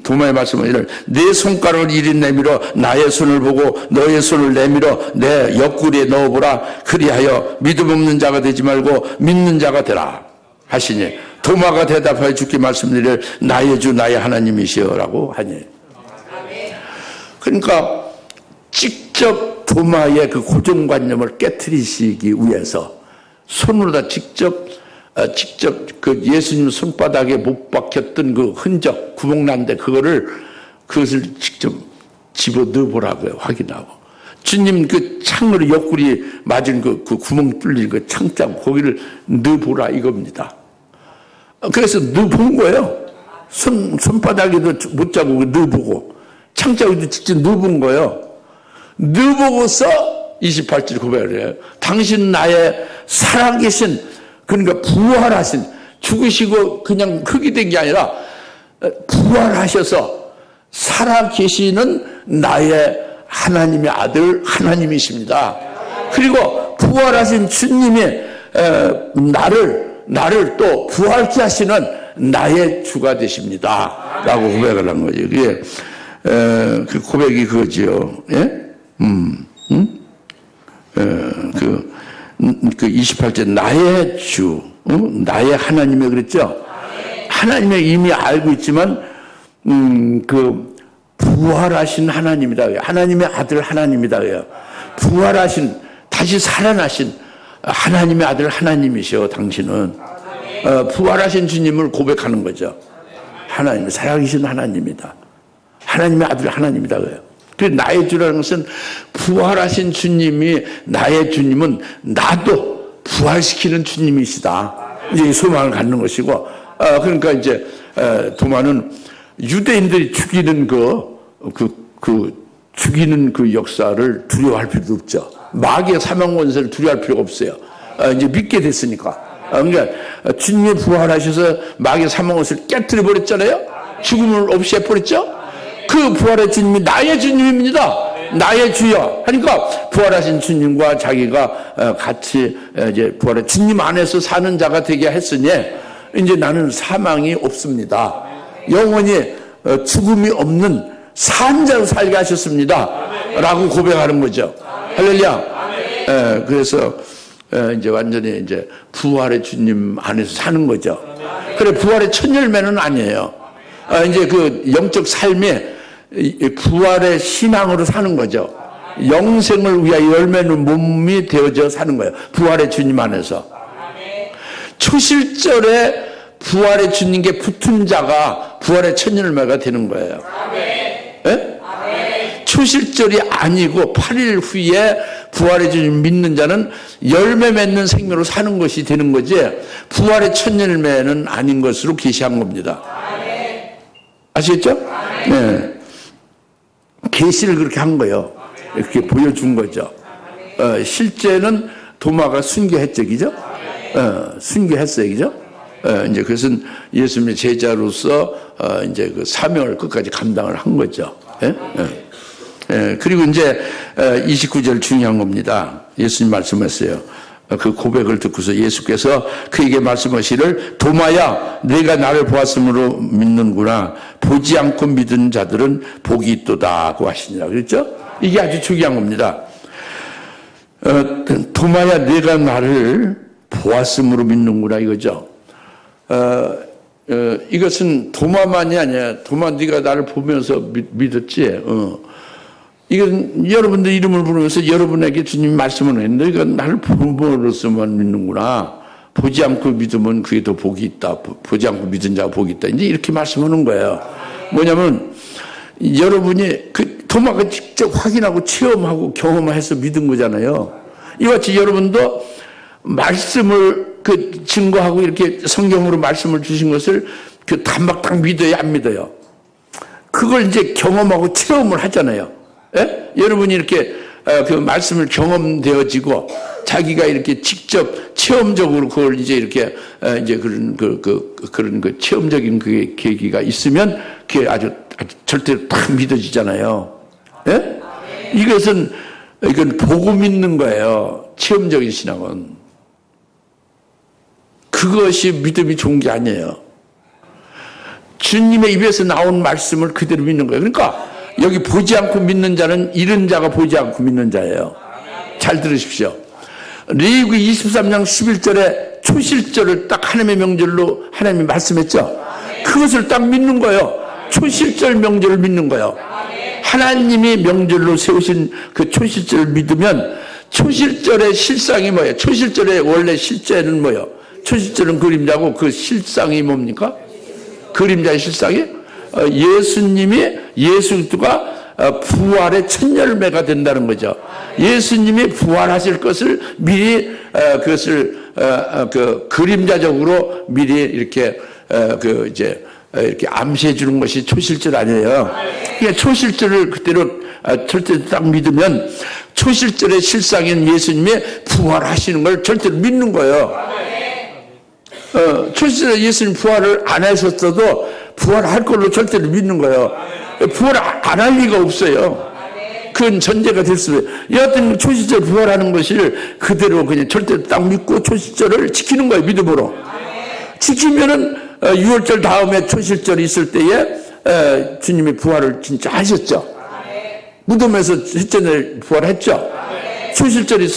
도마의 말씀은 이를 내 손가락을 이리 내밀어 나의 손을 보고 너의 손을 내밀어 내 옆구리에 넣어보라. 그리하여 믿음 없는 자가 되지 말고 믿는 자가 되라 하시니 도마가 대답하여 주께 말씀드릴 나의 주 나의 하나님이시여라고 하니. 그러니까 직접 도마의 그 고정관념을 깨트리시기 위해서 손으로 다 직접 그 예수님 손바닥에 못 박혔던 그 흔적, 구멍 난데 그것을 직접 집어 넣어보라고요. 확인하고. 주님 그 창으로 옆구리 맞은 그 구멍 뚫린 그 창장, 거기를 넣어보라 이겁니다. 그래서 넣어본 거예요. 손바닥에도 못 자고 넣어보고, 창자에도 직접 넣어본 거예요. 넣어보고서 28절 고백을 해요. 당신 나의 살아계신, 그러니까 부활하신, 죽으시고 그냥 흙이 된 게 아니라 부활하셔서 살아계시는 나의 하나님의 아들 하나님이십니다. 그리고 부활하신 주님이 나를 또 부활케 하시는 나의 주가 되십니다. 라고 고백을 한 거죠. 그게 그 고백이 그거지요. 예? 그 28절 나의 주, 나의 하나님이 그랬죠. 하나님의 이미 알고 있지만 그 부활하신 하나님이다. 하나님의 아들 하나님이다. 부활하신 다시 살아나신 하나님의 아들 하나님이셔. 당신은 부활하신 주님을 고백하는 거죠. 하나님 살아계신 하나님이다. 하나님의 아들 하나님이다. 그 나의 주라는 것은 부활하신 주님이 나의 주님은 나도 부활시키는 주님이시다. 이제 소망을 갖는 것이고, 그러니까 이제 도마는 유대인들이 죽이는 죽이는 그 역사를 두려워할 필요도 없죠. 마귀의 사망 원세를 두려워할 필요가 없어요. 이제 믿게 됐으니까. 그러니까 주님이 부활하셔서 마귀의 사망 원세를 깨뜨려 버렸잖아요. 죽음을 없이 해버렸죠. 그 부활의 주님이 나의 주님입니다. 나의 주여. 하니까 부활하신 주님과 자기가 같이 이제 부활의 주님 안에서 사는 자가 되게 했으니 이제 나는 사망이 없습니다. 영원히 죽음이 없는 산 자로 살게 하셨습니다. 라고 고백하는 거죠. 할렐루야. 그래서 이제 완전히 이제 부활의 주님 안에서 사는 거죠. 그래 부활의 첫 열매는 아니에요. 이제 그 영적 삶에 부활의 신앙으로 사는 거죠. 영생을 위하여 열매는 몸이 되어져 사는 거예요. 부활의 주님 안에서. 초실절에 부활의 주님께 붙은 자가 부활의 첫 열매가 되는 거예요. 예? 초실절이 아니고 8일 후에 부활의 주님 믿는 자는 열매 맺는 생명으로 사는 것이 되는 거지 부활의 첫 열매는 아닌 것으로 계시한 겁니다. 아시겠죠? 네. 계시를 그렇게 한 거예요. 이렇게 보여준 거죠. 실제는 도마가 순교했죠, 그죠? 순교했어요, 그죠? 이제 그것은 예수님의 제자로서 이제 그 사명을 끝까지 감당을 한 거죠. 그리고 이제 29절 중요한 겁니다. 예수님 말씀하셨어요. 그 고백을 듣고서 예수께서 그에게 말씀하시를 도마야 내가 나를 보았으므로 믿는구나 보지 않고 믿은 자들은 복이 있도다 하고 하시니라 그랬죠? 이게 아주 중요한 겁니다. 도마야 내가 나를 보았으므로 믿는구나 이거죠. 이것은 도마만이 아니야. 도마 네가 나를 보면서 믿었지. 이건 여러분들 이름을 부르면서 여러분에게 주님이 말씀을 했는데 이건 나를 봄으로서만 믿는구나. 보지 않고 믿으면 그게 더 복이 있다. 보지 않고 믿은 자가 복이 있다. 이제 이렇게 말씀하는 거예요. 뭐냐면 여러분이 그 도마가 직접 확인하고 체험하고 경험해서 믿은 거잖아요. 이같이 여러분도 말씀을 그 증거하고 이렇게 성경으로 말씀을 주신 것을 그 단박딱 믿어요, 안 믿어요? 그걸 이제 경험하고 체험을 하잖아요. 예? 여러분이 이렇게 그 말씀을 경험되어지고 자기가 이렇게 직접 체험적으로 그걸 이제 이렇게 이제 그런 그 체험적인 그 계기가 있으면 그게 아주 절대로 딱 믿어지잖아요. 예? 이건 보고 믿는 거예요. 체험적인 신앙은. 그것이 믿음이 좋은 게 아니에요. 주님의 입에서 나온 말씀을 그대로 믿는 거예요. 그러니까 여기 보지 않고 믿는 자는 잃은 자가 보지 않고 믿는 자예요. 잘 들으십시오. 레위기 23장 11절에 초실절을 딱 하나님의 명절로 하나님이 말씀했죠. 그것을 딱 믿는 거예요. 초실절 명절을 믿는 거예요. 하나님이 명절로 세우신 그 초실절을 믿으면 초실절의 실상이 뭐예요? 초실절의 원래 실제는 뭐예요? 초실절은 그림자고 그 실상이 뭡니까? 그림자의 실상이 예수가 부활의 첫 열매가 된다는 거죠. 예수님이 부활하실 것을 미리 그것을 그 그림자적으로 미리 이렇게 이렇게 암시해 주는 것이 초실절 아니에요. 그러니까 초실절을 그대로 절대 딱 믿으면 초실절의 실상인 예수님이 부활하시는 걸 절대로 믿는 거예요. 초실절에 예수님 부활을 안 하셨어도 부활할 걸로 절대로 믿는 거예요. 부활 안 할 리가 없어요. 그건 전제가 됐어요. 여하튼 초실절 부활하는 것을 그대로 그냥 절대로 딱 믿고 초실절을 지키는 거예요. 믿음으로. 지키면은 6월절 다음에 초실절이 있을 때에 주님이 부활을 진짜 하셨죠. 무덤에서 셋째 날 부활했죠. 초실절이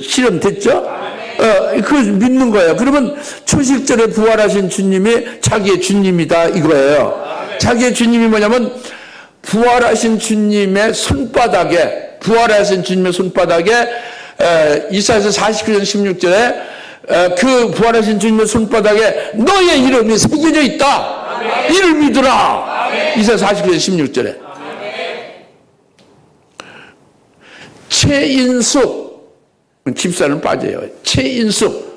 실현됐죠. 그걸 믿는 거예요. 그러면 초실절에 부활하신 주님이 자기의 주님이다 이거예요. 자기의 주님이 뭐냐면 부활하신 주님의 손바닥에 이사야서 49장 16절에 그 부활하신 주님의 손바닥에 너의 이름이 새겨져 있다. 이를 믿으라. 이사야 49장 16절에 최인숙 집사는 빠져요. 최인숙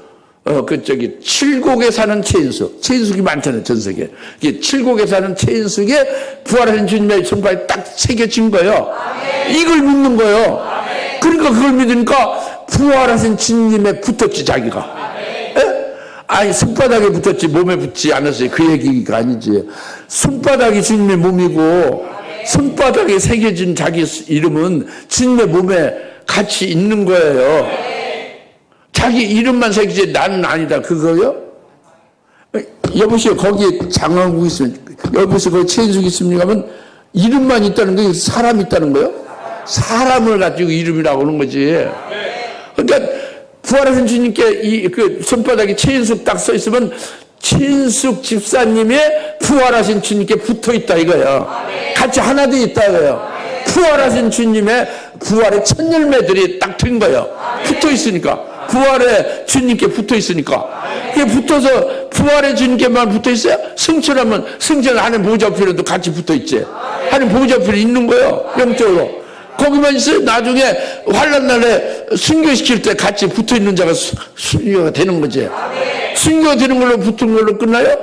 칠곡에 사는 최인숙이 많잖아요, 전 세계에. 칠곡에 사는 최인숙의 부활하신 주님의 손바닥에 딱 새겨진 거예요. 이걸 믿는 거예요. 그러니까 그걸 믿으니까 부활하신 주님에 붙었지, 자기가. 아니, 손바닥에 붙었지, 몸에 붙지 않았어요. 그 얘기가 아니지. 손바닥이 주님의 몸이고, 손바닥에 새겨진 자기 이름은 주님의 몸에 같이 있는 거예요. 자기 이름만 새기지 나는 아니다 그거요? 여보세요, 거기에 장왕국 있으면 여보세요, 거기 최인숙 있습니까? 하면 이름만 있다는 게 사람이 있다는 거예요? 사람을 가지고 이름이라고 하는 거지. 그러니까 부활하신 주님께 그 손바닥에 최인숙 딱 써 있으면 최인숙 집사님의 부활하신 주님께 붙어 있다 이거예요. 같이 하나 되어 있다 이거예요. 부활하신 주님의 부활의 첫 열매들이 딱 된 거예요. 붙어 있으니까. 부활의 주님께 붙어 있으니까. 그게 붙어서 부활의 주님께만 붙어 있어요? 승천하면 승천 하나님 보좌표에도 같이 붙어 있지. 하나님 보좌표에 있는 거예요. 영적으로. 거기만 있어요. 나중에 환난 날에 순교시킬 때 같이 붙어 있는 자가 순교가 되는 거지. 순교가 되는 걸로 붙은 걸로 끝나요?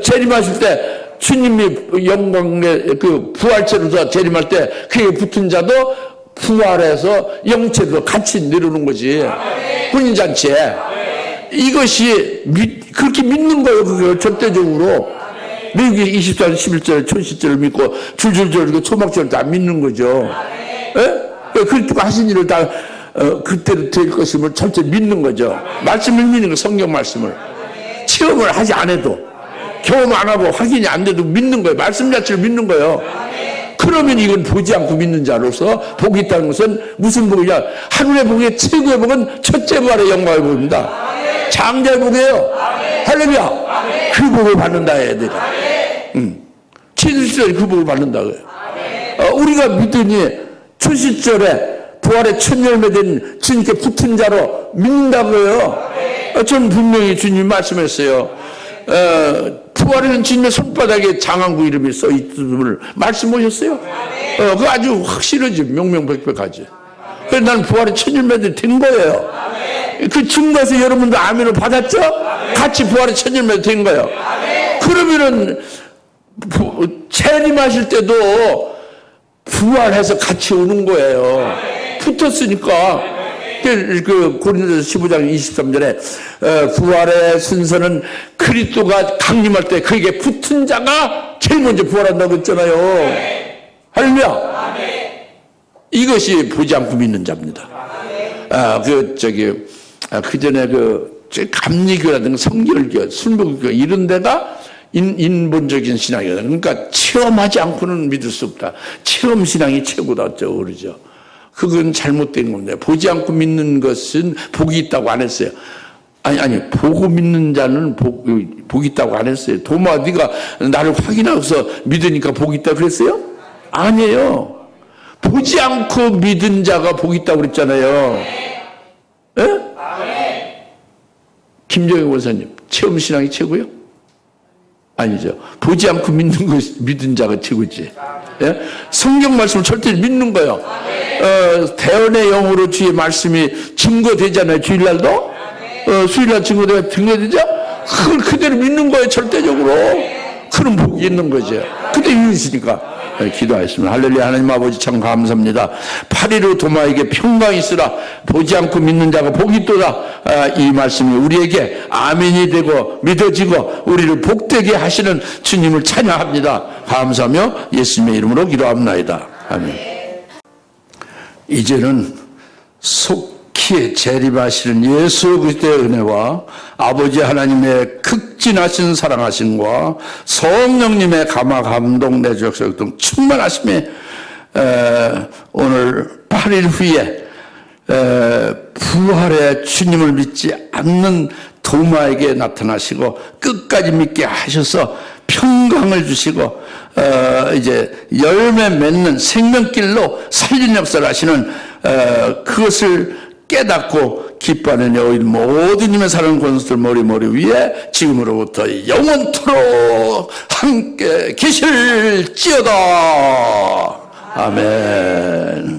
재림하실 때 주님이 영광의 그 부활체로 재림할 때 그에 붙은 자도 부활해서 영체도 같이 내려오는 거지. 혼인잔치에. 이것이 그렇게 믿는 거예요. 그게 절대적으로. 레위기 24절 11절 초시절을 믿고 줄줄줄 초막절을 다 믿는 거죠. 예? 그렇게 하신 일을 다 그때로 될 것임을 절대 믿는 거죠. 말씀을 믿는 거, 성경 말씀을. 체험을 하지 않아도, 경험 안 하고 확인이 안 돼도 믿는 거예요. 말씀 자체를 믿는 거예요. 그러면 이건 보지 않고 믿는 자로서 복이 있다는 것은 무슨 복이냐? 하늘의 복의 최고의 복은 첫째 부활의 영광의 복입니다. 장자의 복이에요. 할렐루야. 그 복을 받는다 해야 돼.七시절에 그 복을 받는다고요. 우리가 믿으니 초시절에 부활의 첫 열매된 주님께 붙은 자로 믿는다고요. 저는 분명히 주님이 말씀했어요. 부활에는 주님의 손바닥에 장안구 이름이 써 있음을 말씀하셨어요. 그거 아주 확실하지, 명명백백하지. 그래서 나는 부활의 첫 열매들이 된 거예요. 그 증거에서 여러분도 아멘을 받았죠? 같이 부활의 첫 열매가 된 거예요. 그러면은 재림하실 때도 부활해서 같이 오는 거예요. 붙었으니까. 그 고린도서 15장 23절에 부활의 순서는 그리스도가 강림할 때 그에게 붙은 자가 제일 먼저 부활한다고 했잖아요. 할렐루야. 이것이 보지 않고 믿는 자입니다. 그 전에 감리교라든가 성결교, 순복교 이런 데가 인본적인 신앙이거든요. 그러니까 체험하지 않고는 믿을 수 없다. 체험 신앙이 최고다. 그러죠. 그건 잘못된 겁니다. 보지 않고 믿는 것은 복이 있다고 안 했어요. 아니, 보고 믿는 자는 복이 있다고 안 했어요. 도마, 네가 나를 확인하고서 믿으니까 복이 있다고 그랬어요? 아니에요. 보지 않고 믿은 자가 복이 있다고 그랬잖아요. 예? 김정희 원사님, 체험신앙이 최고요? 아니죠. 보지 않고 믿은 자가 최고지. 예? 성경 말씀을 절대 믿는 거예요. 대언의 영으로 주의 말씀이 증거되잖아요. 주일날도. 수일날 증거되죠? 그걸 그대로 믿는 거예요. 절대적으로. 그런 복이 있는 거죠. 근데 유익이니까. 기도하겠습니다. 할렐루야. 하나님 아버지 참 감사합니다. 8.15 도마에게 평강이 있으라. 보지 않고 믿는 자가 복이 있도다. 이 말씀이 우리에게 아멘이 되고 믿어지고 우리를 복되게 하시는 주님을 찬양합니다. 감사하며 예수님의 이름으로 기도합나이다. 아멘. 이제는 속히 재림하시는 예수 그리스도의 은혜와 아버지 하나님의 극진하신 사랑하심과 성령님의 감화 감동 내주역사 등 충만하심에 오늘 8일 후에 부활의 주님을 믿지 않는 도마에게 나타나시고 끝까지 믿게 하셔서 평강을 주시고 이제 열매 맺는 생명길로 살린 역사를 하시는 그것을 깨닫고 기뻐하는 여인 모든 님의 사랑하는 권수들 머리 위에 지금으로부터 영원토록 함께 계실지어다. 아멘.